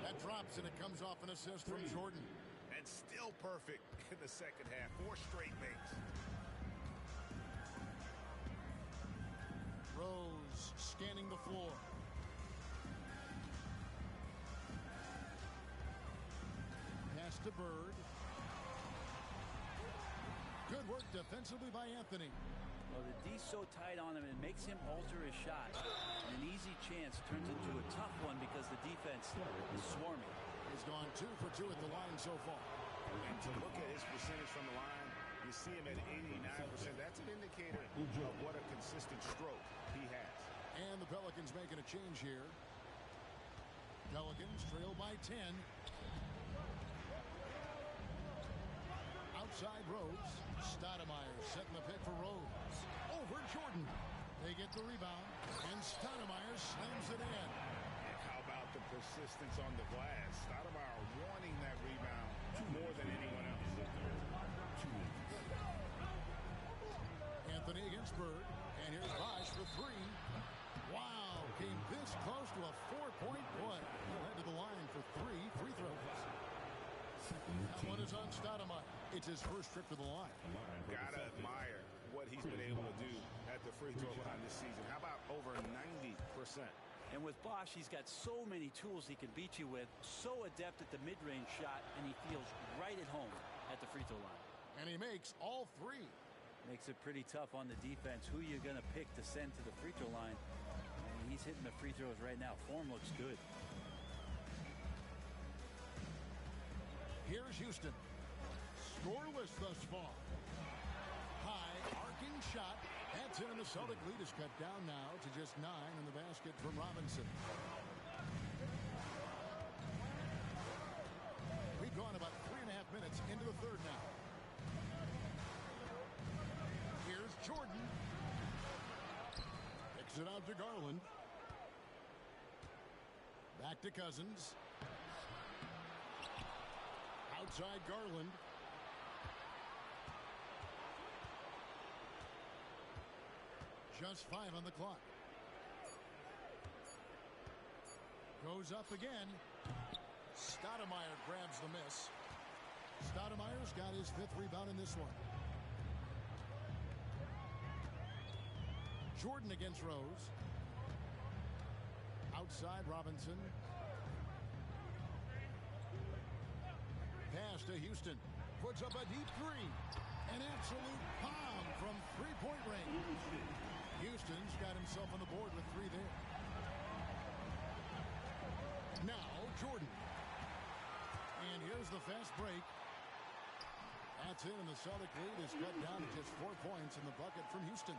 That drops and it comes off an assist from Jordan. And still perfect in the second half. 4 straight makes. Rose scanning the floor. Pass to Bird. Good work defensively by Anthony. Well, the D's so tight on him, it makes him alter his shot. And an easy chance turns into a tough one because the defense is swarming. He's gone 2 for 2 at the line so far. And to look at his percentage from the line, you see him at 89%. That's an indicator of what a consistent stroke he has. And the Pelicans making a change here. Pelicans trail by 10. Outside Rose. Stoudemire setting the pick for Rose. Over Jordan. They get the rebound. And Stoudemire slams it in. How about the persistence on the glass? Stoudemire wanting that rebound more than anyone else. Anthony against Bird. And here's Bosh for 3. Wow, came this close to a 4-point play. He'll head to the line for 3 free throws. That one is on Stoudemire. It's his first trip to the line. Gotta admire what he's been able to do at the free throw line this season. How about over 90%? And with Bosch, he's got so many tools he can beat you with, so adept at the mid-range shot, and he feels right at home at the free throw line. And he makes all three. Makes it pretty tough on the defense who you're going to pick to send to the free throw line. And he's hitting the free throws right now. Form looks good. Here's Houston. Scoreless thus far. High arcing shot. That's in, and the Celtic lead is cut down now to just 9 in the basket from Robinson. We've gone about 3.5 minutes into the third now. Here's Jordan. Kicks it out to Garland. Back to Cousins. Outside Garland. Just 5 on the clock. Goes up again. Stoudemire grabs the miss. Stoudemire's got his 5th rebound in this one. Jordan against Rose. Outside Robinson. Pass to Houston. Puts up a deep three. An absolute bomb from three-point range. Houston's got himself on the board with 3 there. Now Jordan. And here's the fast break. That's it, and the Celtic lead is cut down to just 4 points in the bucket from Houston.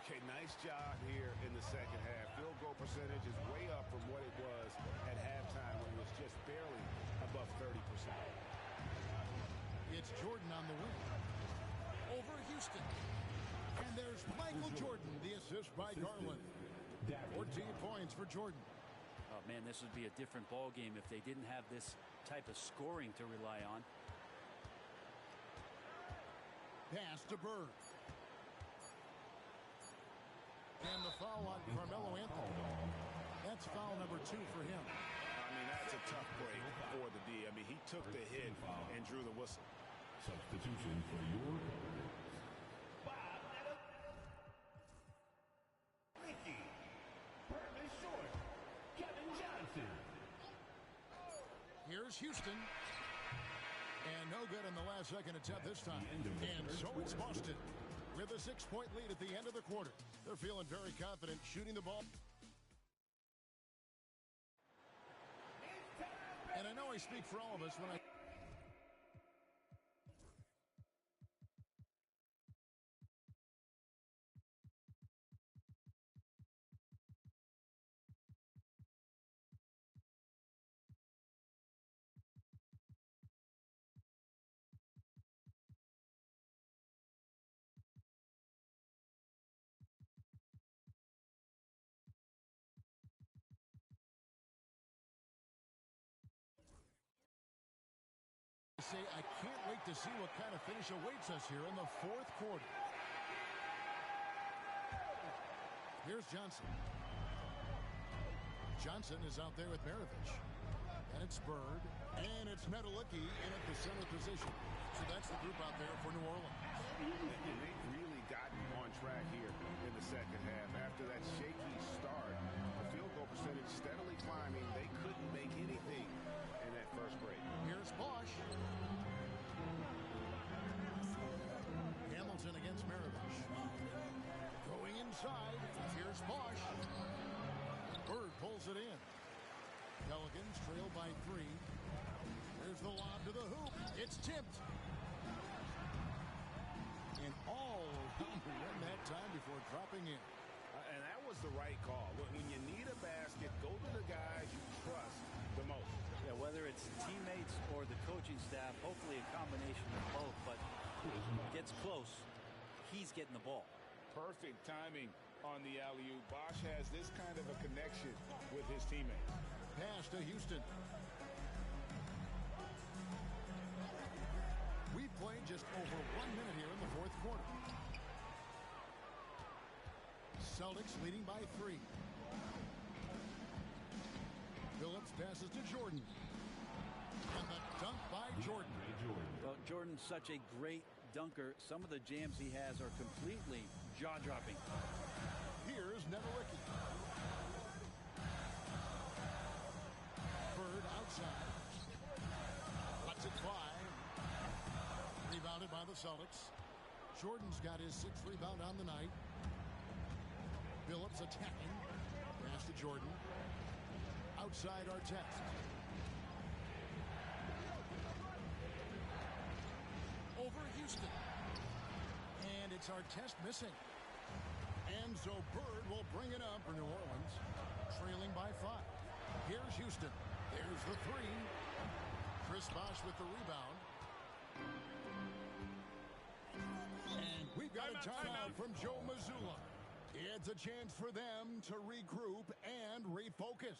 Okay, nice job here in the second half. Field goal percentage is way up from what it was at halftime when it was just barely above 30%. It's Jordan on the wing. Over Houston. And there's Michael Jordan, the assist by Garland. 14 points for Jordan. Oh, man, this would be a different ball game if they didn't have this type of scoring to rely on. Pass to Bird. And the foul on Carmelo Anthony. That's foul number 2 for him. I mean, that's a tough break for the D. I mean, he took the hit and drew the whistle. Substitution for your Ricky. Perman short. Kevin Johnson. Here's Houston. And no good in the last second attempt this time. And so it's Boston with a 6-point lead at the end of the quarter. They're feeling very confident shooting the ball. And I know I speak for all of us when I... say I can't wait to see what kind of finish awaits us here in the 4th quarter. Here's Johnson. Johnson is out there with Maravich. And it's Bird. And it's Metallicki in at the center position. So that's the group out there for New Orleans. And they've really gotten on track here in the second half. After that shaky start, the field goal percentage steadily climbing. They couldn't make anything in that first break. Here's Bosch. Hamilton against Maravich. Going inside. Here's Bosch. Bird pulls it in. Pelicans trail by 3. There's the lob to the hoop. It's tipped. And all around the rim that time before dropping in. And that was the right call. When you need a basket, go to the guys you trust the most. Yeah, whether it's teammates or the coaching staff, hopefully a combination of both, but gets close, he's getting the ball. Perfect timing on the alley-oop. Bosch has this kind of a connection with his teammates. Pass to Houston. We've played just over 1 minute here in the 4th quarter. Celtics leading by 3. Phillips passes to Jordan. And the dunk by Jordan. Well, Jordan's such a great dunker. Some of the jams he has are completely jaw-dropping. Here's Nevericki. Bird outside. Lets it fly. Rebounded by the Celtics. Jordan's got his 6th rebound on the night. Phillips attacking. Pass to Jordan. Outside Artest. Over Houston. And it's Artest missing. And so Bird will bring it up for New Orleans. Trailing by 5. Here's Houston. There's the 3. Chris Bosh with the rebound. And we've got a timeout from Joe Mazzulla. It's a chance for them to regroup and refocus.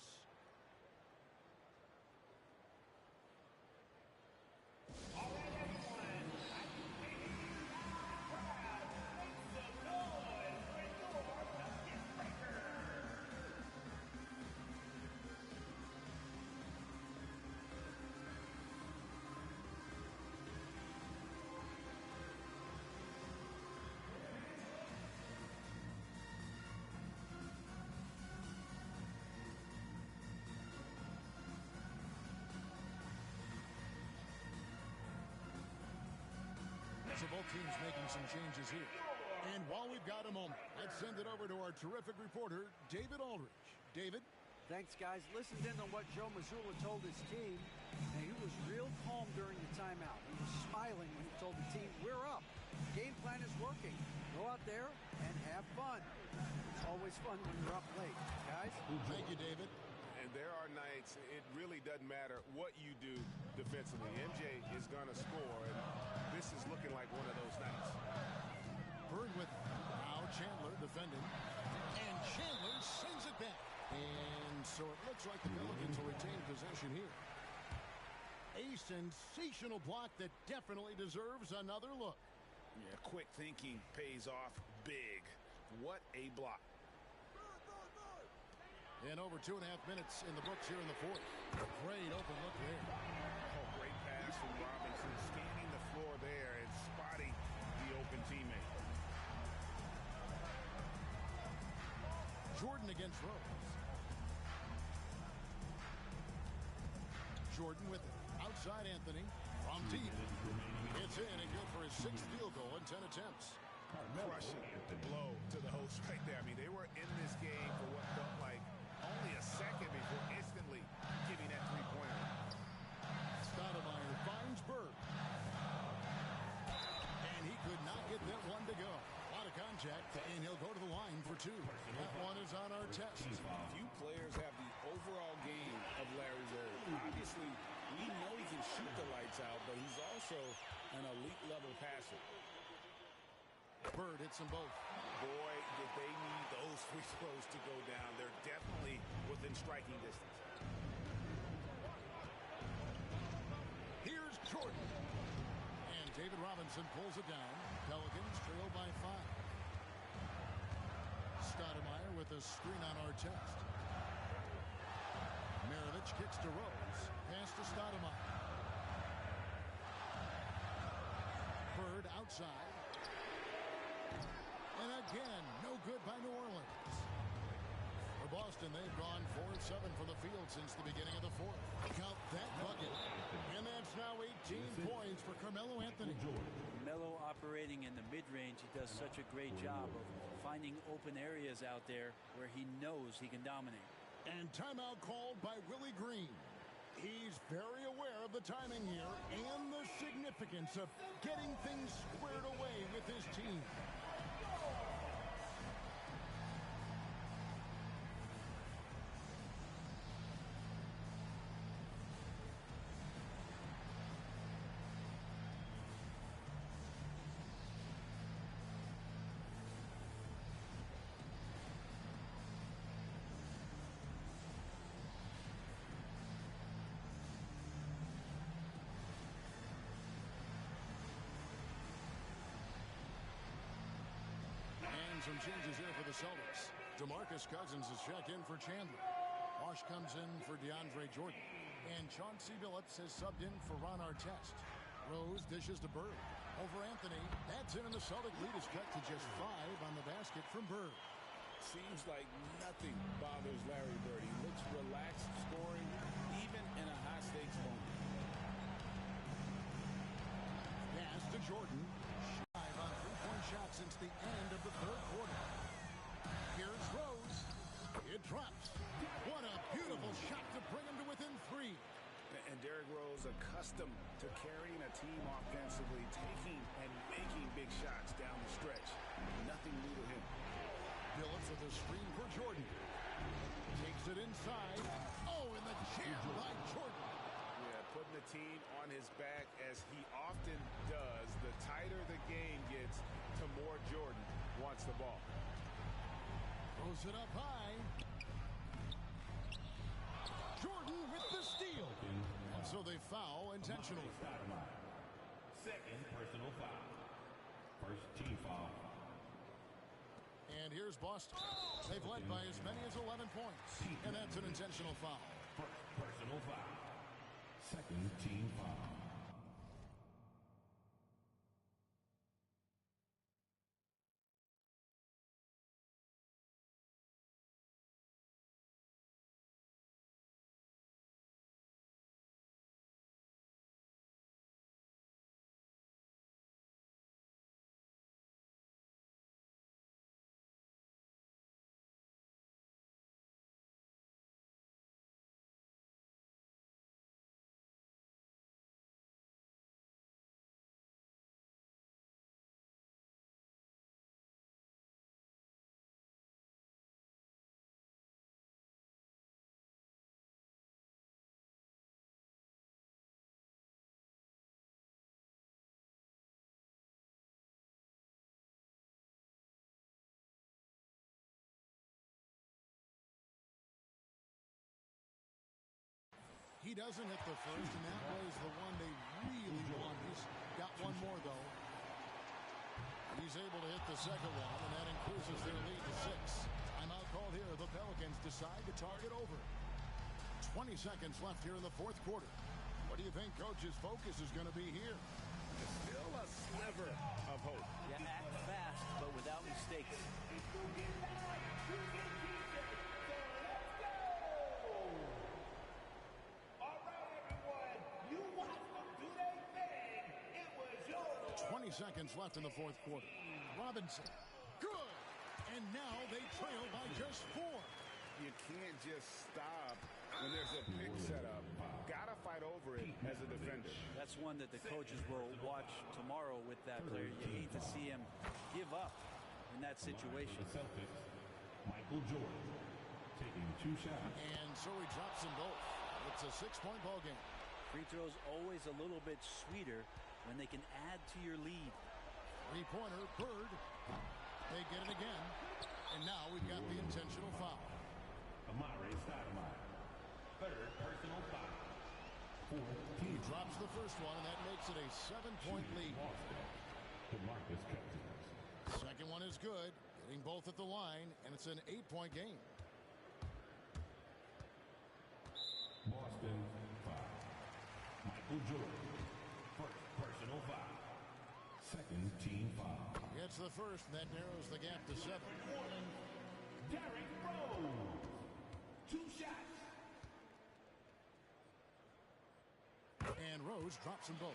So both teams making some changes here. And while we've got a moment, let's send it over to our terrific reporter, David Aldridge. David? Thanks, guys. Listened in on what Joe Mazzulla told his team, and he was real calm during the timeout. He was smiling when he told the team, we're up. Game plan is working. Go out there and have fun. It's always fun when you're up late, guys. Thank you, David. And there are nights it really doesn't matter what you do defensively. MJ is going to score, and this is looking like one of those nights. Bird with now Chandler defending. And Chandler sends it back. And so it looks like the Pelicans will retain possession here. A sensational block that definitely deserves another look. Yeah, quick thinking pays off big. What a block. And over 2.5 minutes in the books here in the 4th. A great open look there. Oh, great pass from Robinson, scanning the floor there and spotting the open teammate. Jordan against Rose. Jordan with it. Outside Anthony. From deep. It's in and good for his 6th field goal in 10 attempts. Crushing blow to the host right there. I mean, they were in this game for what felt like only a second before instantly giving that three-pointer. Stoudemire finds Bird. And he could not get that one to go. A lot of contact, and he'll go to the line for 2. That one is on our test. Few players have the overall game of Larry Bird. Obviously, we know he can shoot the lights out, but he's also an elite-level passer. Bird hits them both. Boy, did they need those free throws to go down. They're definitely within striking distance. Here's Jordan. And David Robinson pulls it down. Pelicans trail by 5. Stoudemire with a screen on Artest. Maravich kicks to Rose. Pass to Stoudemire. Bird outside. And again, no good by New Orleans. For Boston, they've gone 4-7 from the field since the beginning of the 4th. Count that bucket. And that's now 18 points for Carmelo Anthony. Melo operating in the mid-range, he does such a great job of finding open areas out there where he knows he can dominate. And timeout called by Willie Green. He's very aware of the timing here and the significance of getting things squared away with his team. Some changes here for the Celtics. DeMarcus Cousins is checked in for Chandler. Bosh comes in for DeAndre Jordan. And Chauncey Billups has subbed in for Ron Artest. Rose dishes to Bird. Over Anthony. That's in, and the Celtic lead is cut to just 5 on the basket from Bird. Seems like nothing bothers Larry Bird. He looks relaxed, scoring even in a high-stakes moment. Pass to Jordan. 5 on three-point shot since the end of the third quarter. Here's Rose. It drops. What a beautiful shot to bring him to within 3. And Derrick Rose, accustomed to carrying a team offensively, taking and making big shots down the stretch. Nothing new to him. Billups with a screen for Jordan. Takes it inside. Oh, and the jam by Jordan. Yeah, putting the team on his back as he often does. The tighter the game gets, the more Jordan wants the ball. Throws it up high. Jordan with the steal. And so they foul intentionally. Second personal foul. First team foul. And here's Boston. They've led by as many as 11 points. And that's an intentional foul. First personal foul. Second team foul. He doesn't hit the first, and that was the one they really want. He's got one more, though. He's able to hit the second one, and that increases their lead to 6. Timeout called here. The Pelicans decide to target over. 20 seconds left here in the fourth quarter. What do you think Coach's focus is going to be here? Still a sliver of hope. Yeah, act fast, but without mistakes. Seconds left in the fourth quarter. Robinson. Good. And now they trail by just 4. You can't just stop when there's a pick set up. Gotta fight over it as a defender. That's one that the coaches will watch tomorrow with that player. You hate to see him give up in that situation. Celtics, Michael Jordan taking 2 shots. And so he drops them both. It's a 6-point ball game. Free throws always a little bit sweeter when they can add to your lead. 3-pointer, Bird. They get it again. And now we've got the intentional foul. Amare Stoudemire. Third personal foul. He drops the first one, and that makes it a 7-point lead. DeMarcus Cousins. Second one is good. Getting both at the line, and it's an 8-point game. Boston foul. Michael Jordan. First personal foul. Second team foul. It's the first, and that narrows the gap to 7. Derrick Rose. 2 shots. And Rose drops them both.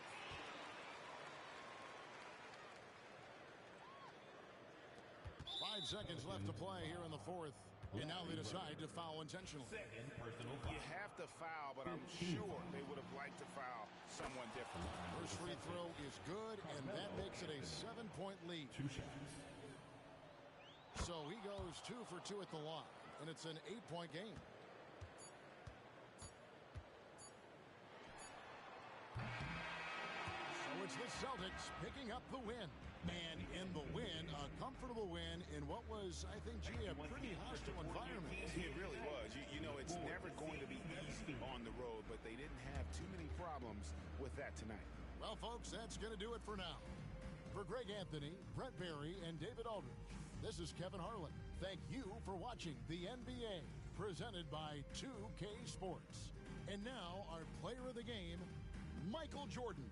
5 seconds left to play here in the fourth. And now they decide to foul intentionally. Second personal foul. You have to foul, but I'm sure they would have liked to foul someone different. First free throw is good, and that makes it a 7-point lead. 2 shots. So he goes 2 for 2 at the line, and it's an 8-point game. So it's the Celtics picking up the win. And in the win, a comfortable win in what was, I think, gee, a pretty hostile environment. It really was. You know, it's never going to be easy on the road, but they didn't have too many problems with that tonight. Well, folks, that's going to do it for now. For Greg Anthony, Brett Barry, and David Aldridge, this is Kevin Harlan. Thank you for watching the NBA, presented by 2K Sports. And now, our player of the game, Michael Jordan.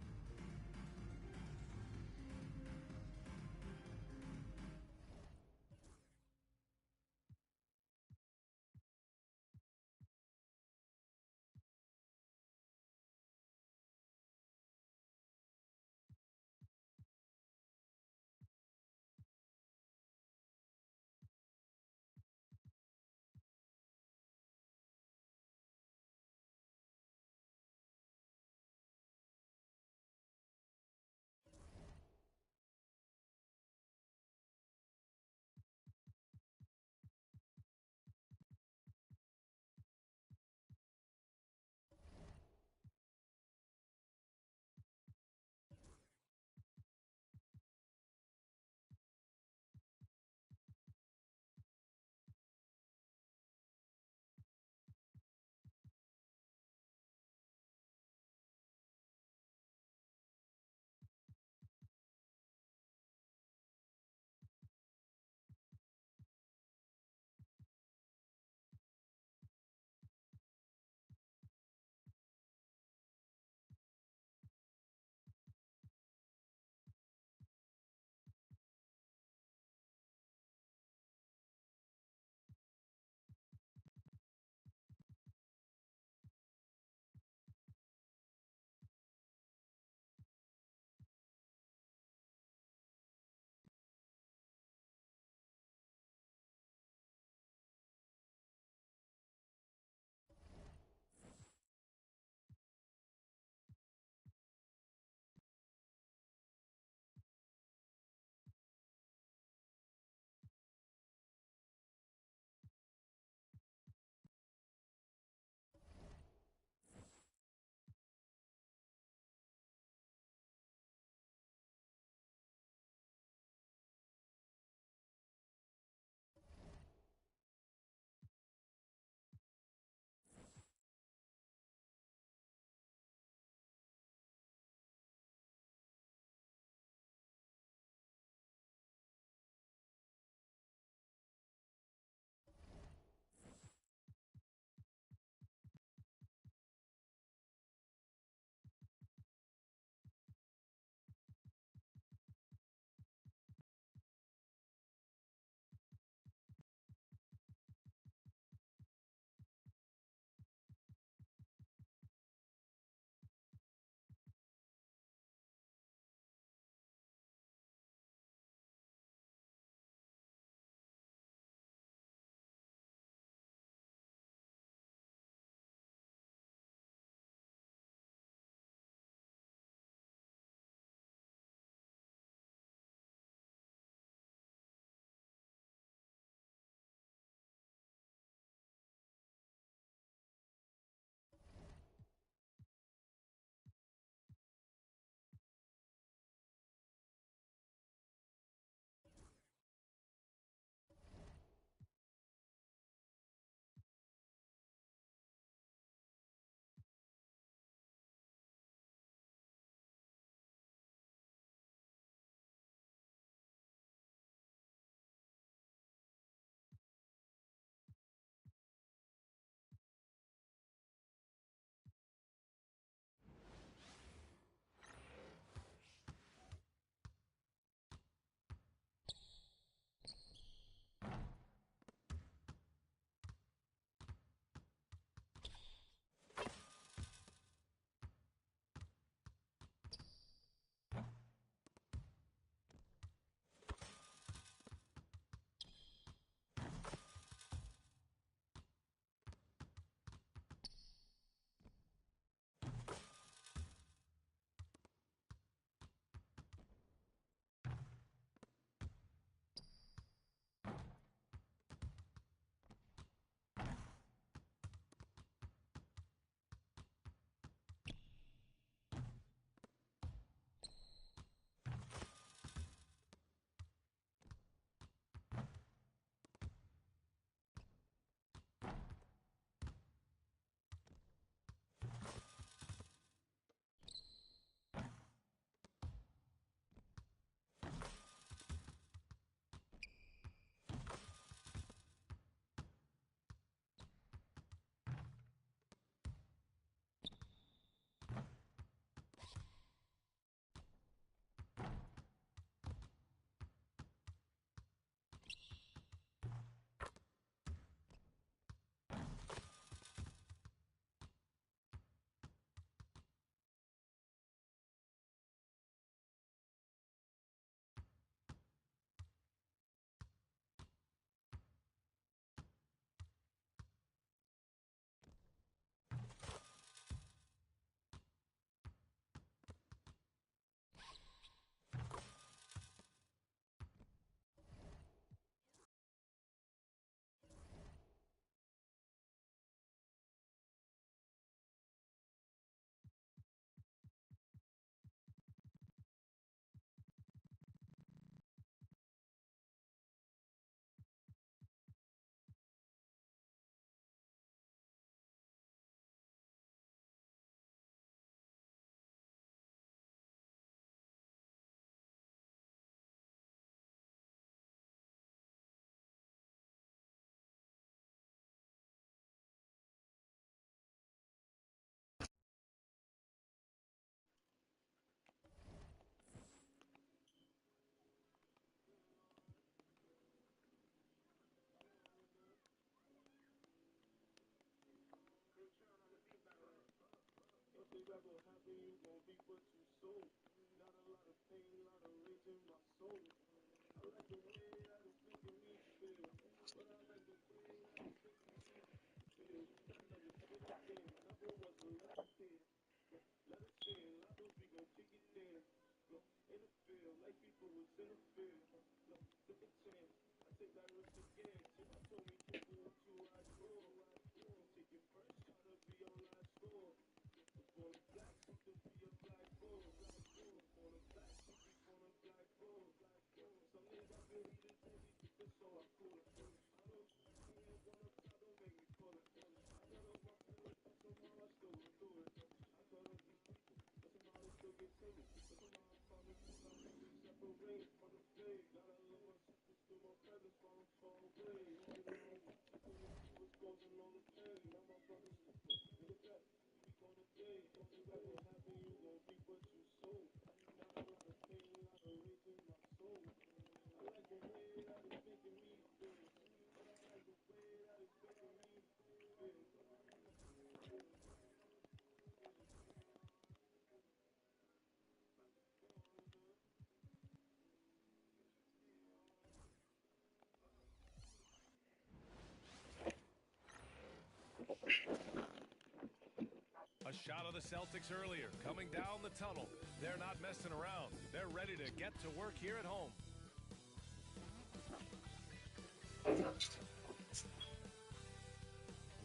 A shot of the Celtics earlier, coming down the tunnel. They're not messing around. They're ready to get to work here at home.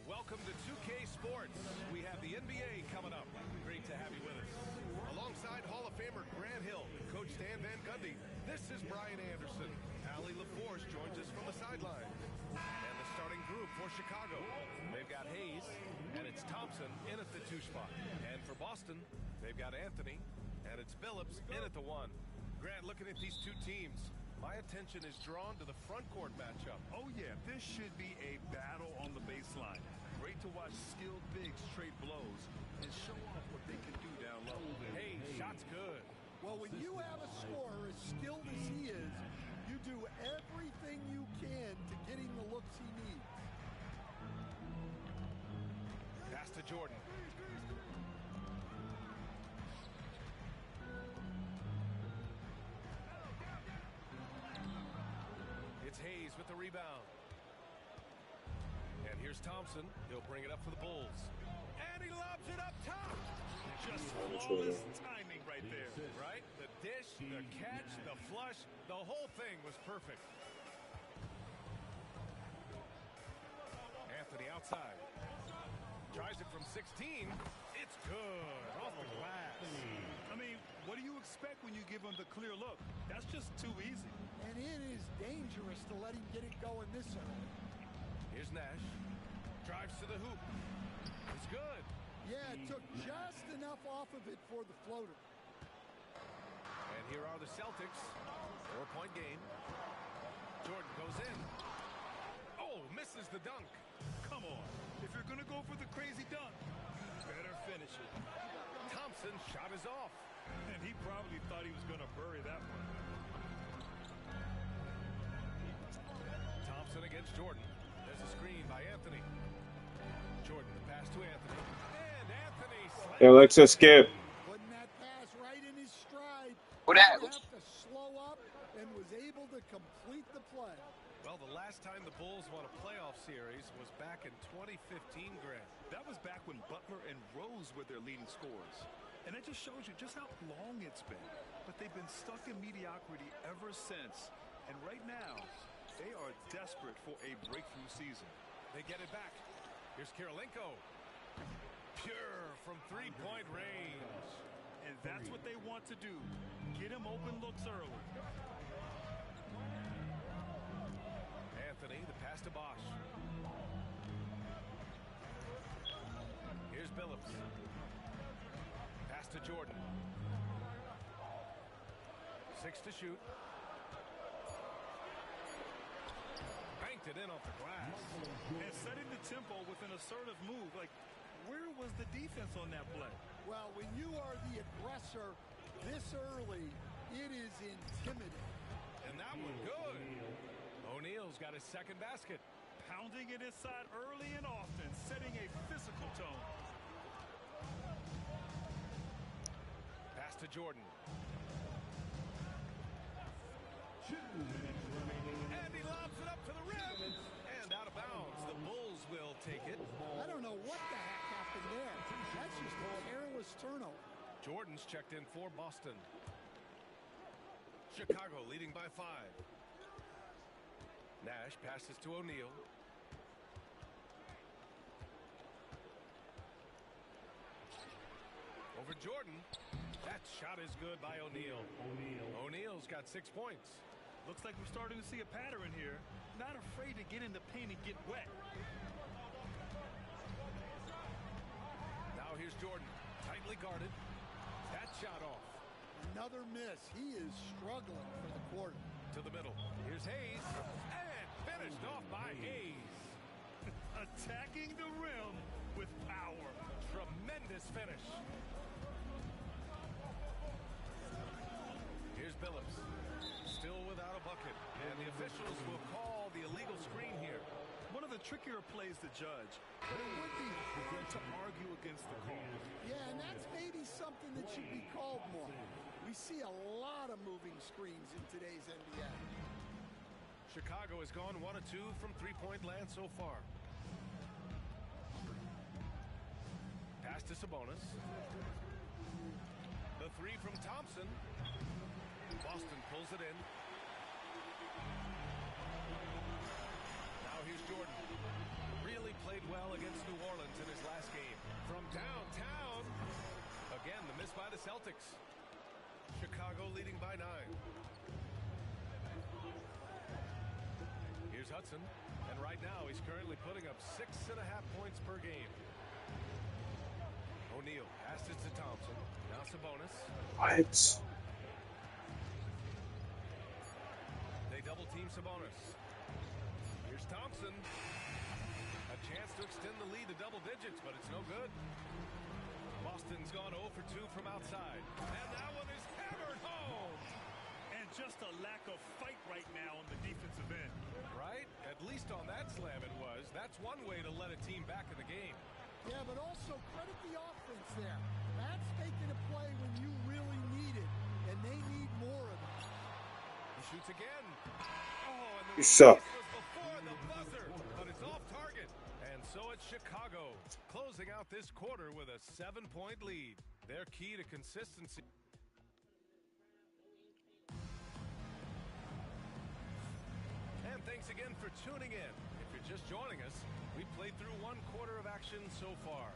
Welcome to 2K Sports. We have the NBA coming up. Great to have you with us. Alongside Hall of Famer Grant Hill and Coach Stan Van Gundy, this is Brian Anderson. Allie LaForce joins us from the sideline. And the starting group for Chicago. They've got Hayes, and it's Thompson in at the 2 spot. And for Boston, they've got Anthony, and it's Phillips in at the 1. Grant, looking at these two teams, my attention is drawn to the front court matchup. Oh, yeah, this should be a battle on the baseline. Great to watch skilled bigs trade blows and show off what they can do down low. Hey, shot's good. Well, when you have a scorer as skilled as he is, you do everything you can to get him the looks he needs. Pass to Jordan. It's Hayes with the rebound. And here's Thompson. He'll bring it up for the Bulls. And he lobs it up top. Just flawless timing right there. Right? The dish, the catch, the flush, the whole thing was perfect. Anthony outside. Tries it from 16. It's good. Off the glass. I mean, what do you expect when you give him the clear look? That's just too easy. And it is dangerous to let him get it going this early. Here's Nash. Drives to the hoop. It's good. Yeah, it took just enough off of it for the floater. And here are the Celtics. 4-point game. Jordan goes in. Oh, misses the dunk. Come on. If you're going to go for the crazy dunk, you better finish it. Thompson's shot is off. And he probably thought he was going to bury that one. Thompson against Jordan. There's a screen by Anthony. Jordan, the pass to Anthony. And Anthony slams. Yeah, let's escape. Putting that pass right in his stride. What happened? Have to slow up and was able to complete the play. Well, the last time the Bulls won a playoff series was back in 2015, Grant. That was back when Butler and Rose were their leading scorers. And that just shows you just how long it's been. But they've been stuck in mediocrity ever since. And right now, they are desperate for a breakthrough season. They get it back. Here's Kirilenko. Pure from three-point range. And that's what they want to do. Get him open looks early. Anthony, the pass to Bosch. Here's Billups. Pass to Jordan. 6 to shoot. Banked it in off the glass. And setting the tempo with an assertive move. Like, where was the defense on that play? Well, when you are the aggressor this early, it is intimidating. And that one good. O'Neal's got his second basket. Pounding it inside early and often, setting a physical tone. Pass to Jordan. And he lobs it up to the rim. And out of bounds. The Bulls will take it. I don't know what the heck happened there. That's just a careless turnover. Jordan's checked in for Boston. Chicago leading by 5. Nash passes to O'Neal. Over Jordan. That shot is good by O'Neal. O'Neal's got 6 points. Looks like we're starting to see a pattern here. Not afraid to get in the paint and get wet. Now here's Jordan. Tightly guarded. That shot off. Another miss. He is struggling for the quarter. To the middle. Here's Hayes. And finished off by Hayes. Attacking the rim with power. Tremendous finish. Here's Billups. Still without a bucket. And the officials will call the illegal screen here. One of the trickier plays to judge, but it would be hard to argue against the call. Yeah, and that's maybe something that should be called more. We see a lot of moving screens in today's NBA. Chicago has gone 1 of 2 from three-point land so far. Pass to Sabonis. The 3 from Thompson. Boston pulls it in. Now here's Jordan. Really played well against New Orleans in his last game. From downtown. Again, the miss by the Celtics. Chicago leading by 9. Here's Hudson. And right now he's currently putting up 6.5 points per game. O'Neal passes to Thompson. Now Sabonis. What? They double team Sabonis. Here's Thompson. A chance to extend the lead to double digits, but it's no good. Boston's gone 0 for 2 from outside. And that one is hammered home. And just a lack of fight right now on the defensive end. Right? At least on that slam it was. That's one way to let a team back in the game. Yeah, but also credit the offense there. That's making a play when you really need it, and they need more of it. He shoots again. Oh, and the You suck. release was before the buzzer, but it's off target. And so it's Chicago closing out this quarter with a 7-point lead. Their key to consistency. And thanks again for tuning in. If you're just joining us, we've played through 1 quarter of action so far.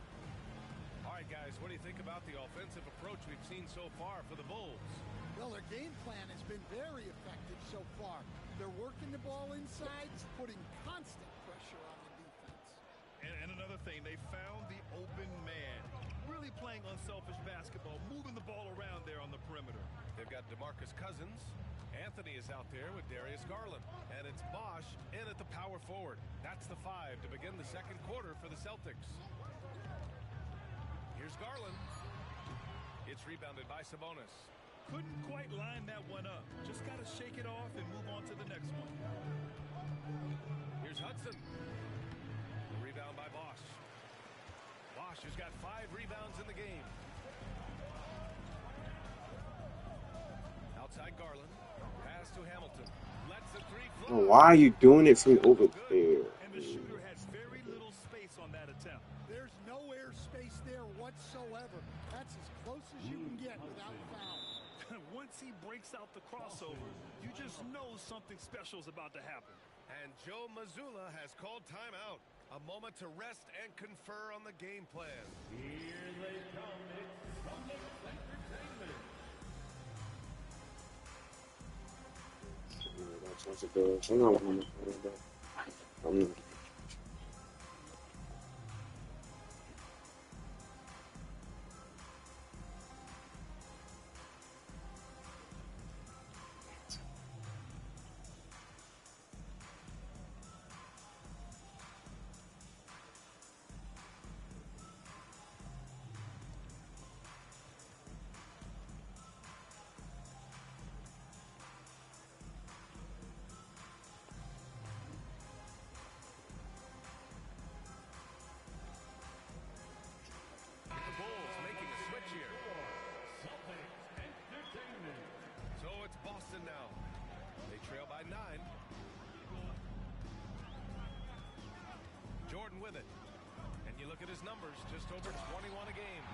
All right, guys, what do you think about the offensive approach we've seen so far for the Bulls? Well, their game plan has been very effective so far. They're working the ball inside, putting constant pressure on the defense. And another thing, they found the open man. Really playing unselfish basketball, moving the ball around there on the perimeter. They've got DeMarcus Cousins. Anthony is out there with Darius Garland. And it's Bosch in at the power forward. That's the 5 to begin the second quarter for the Celtics. Here's Garland. It's rebounded by Sabonis. Couldn't quite line that one up. Just got to shake it off and move on to the next one. Here's Hudson. The rebound by Bosch. Bosch has got 5 rebounds in the game. Outside Garland. Pass to Hamilton. Lets the 3 fly. Why are you doing it from over there? And the shooter had very little space on that attempt. There's no air space there whatsoever. That's as close as you can get without foul. Once he breaks out the crossover, you just know something special is about to happen. And Joe Mazzulla has called timeout. A moment to rest and confer on the game plan. Here they come. It's Summit Entertainment. That's a good. I'm not. Jordan with it. And you look at his numbers, just over 21 a game.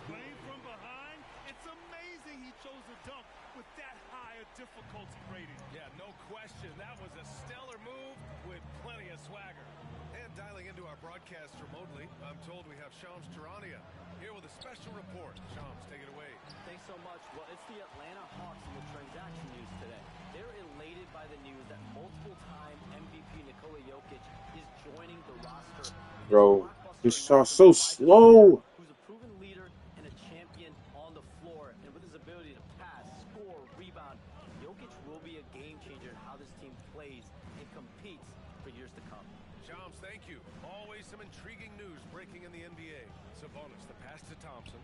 Playing from behind, it's amazing he chose a dunk with that high a difficulty rating. Yeah, no question. That was a stellar move with plenty of swagger. And dialing into our broadcast remotely, I'm told we have Shams Charania here with a special report. Shams, take it away. Thanks so much. Well, it's the Atlanta Hawks in the transaction news today. They're elated by the news that multiple-time MVP Nikola Jokic is joining the roster. Bro, this shot so slow. Who's a proven leader and a champion on the floor, and with his ability to pass, score, rebound, Jokic will be a game changer in how this team plays and competes for years to come. Shams, thank you. Always some intriguing news breaking in the NBA. Sabonis, the pass to Thompson.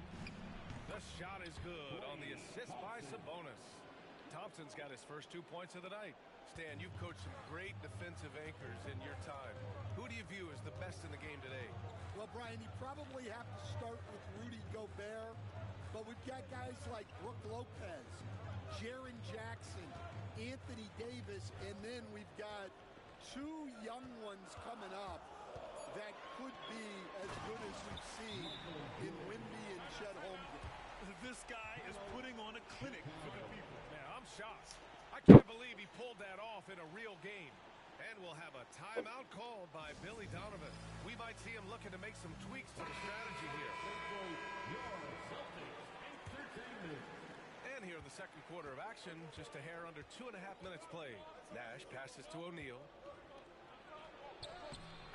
The shot is good on the assist by Sabonis. Thompson's got his first 2 points of the night. Stan, you've coached some great defensive anchors in your time. Who do you view as the best in the game today? Well, Brian, you probably have to start with Rudy Gobert, but we've got guys like Brook Lopez, Jaren Jackson, Anthony Davis, and then we've got two young ones coming up that could be as good as we've seen in Wemby and Chet Holmgren. This guy is putting on a clinic for the people. Man, I'm shocked. I can't believe he pulled that off in a real game. And we'll have a timeout called by Billy Donovan. We might see him looking to make some tweaks to the strategy here. And here in the second quarter of action, just a hair under 2.5 minutes played. Nash passes to O'Neal.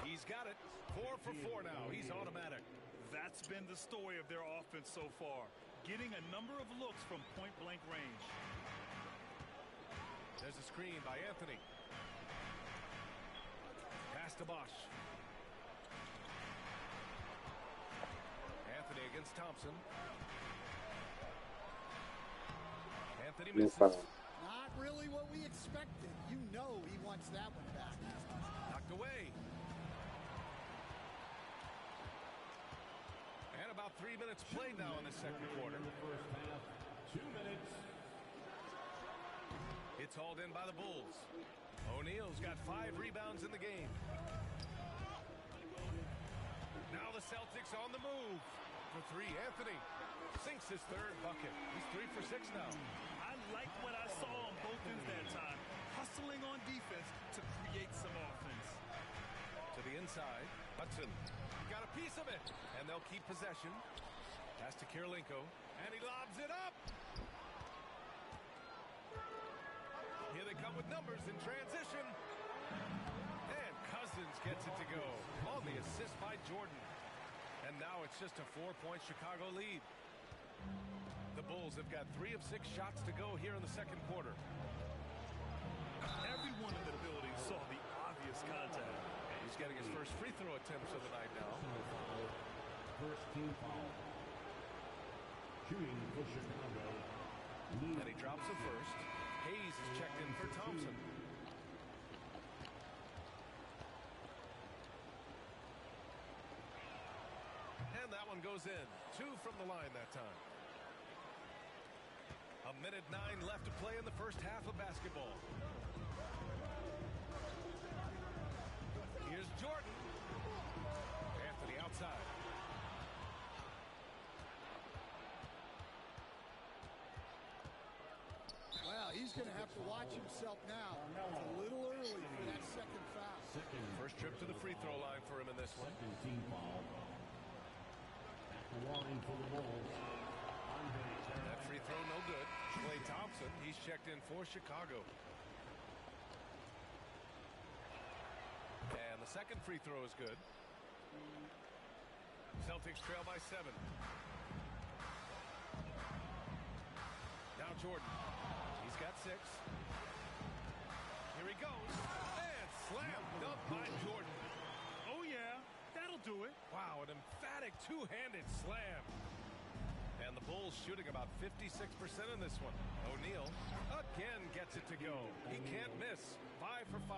He's got it. 4 for 4 now. He's automatic. That's been the story of their offense so far, getting a number of looks from point-blank range. There's a screen by Anthony. Pass to Bosch. Anthony against Thompson. Anthony misses. Not really what we expected. You know he wants that one back. Knocked away. And about 3 minutes played now in the second quarter. 2 minutes. It's hauled in by the Bulls. O'Neal's got 5 rebounds in the game. Now the Celtics on the move. For 3, Anthony sinks his third bucket. He's 3 for 6 now. I like what I saw on both ends that time. Hustling on defense to create some offense. To the inside, Hudson got a piece of it, and they'll keep possession. Pass to Kirilenko, and he lobs it up. Here they come with numbers in transition. And Cousins gets it to go on the assist by Jordan. And now it's just a 4-point Chicago lead. The Bulls have got 3 of 6 shots to go here in the second quarter. Everyone in the building saw the obvious contact. He's getting his first free throw attempts of the night now. First team foul. Shooting for Chicago. And he drops it first. Hayes is checked in for Thompson. And that one goes in. 2 from the line that time. 1:09 left to play in the first half of basketball. Here's Jordan. Anthony outside. Well, he's going to have to watch himself now. It's a little early for that second foul. First trip to the free throw line for him in this one. Second team foul. At the line for the Bulls. That free throw no good. Klay Thompson, he's checked in for Chicago. And the second free throw is good. Celtics trail by 7. Now Jordan. He's got 6. Here he goes. And slam dunk by Jordan. Oh, yeah. That'll do it. Wow, an emphatic two-handed slam. And the Bulls shooting about 56% in this one. O'Neal again gets it to go. He can't miss. 5 for 5.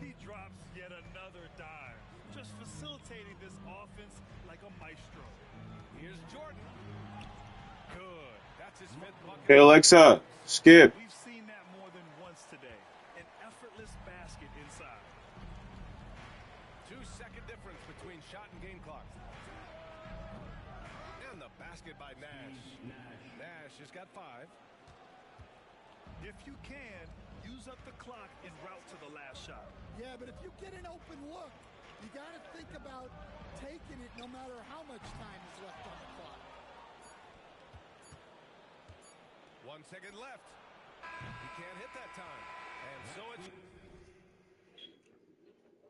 He drops yet another dime. Just facilitating this offense like a maestro. Here's Jordan. Good. That's his 5th bucket. Hey, Alexa, skip. We've seen that more than once today. An effortless basket inside. 2 2-second difference between shot and game clock. And the basket by Nash. Nash has got 5. If you can, use up the clock en route to the last shot. Yeah, but if you get an open look, you got to think about taking it no matter how much time is left on the clock. 1 second left. He can't hit that time. And so it's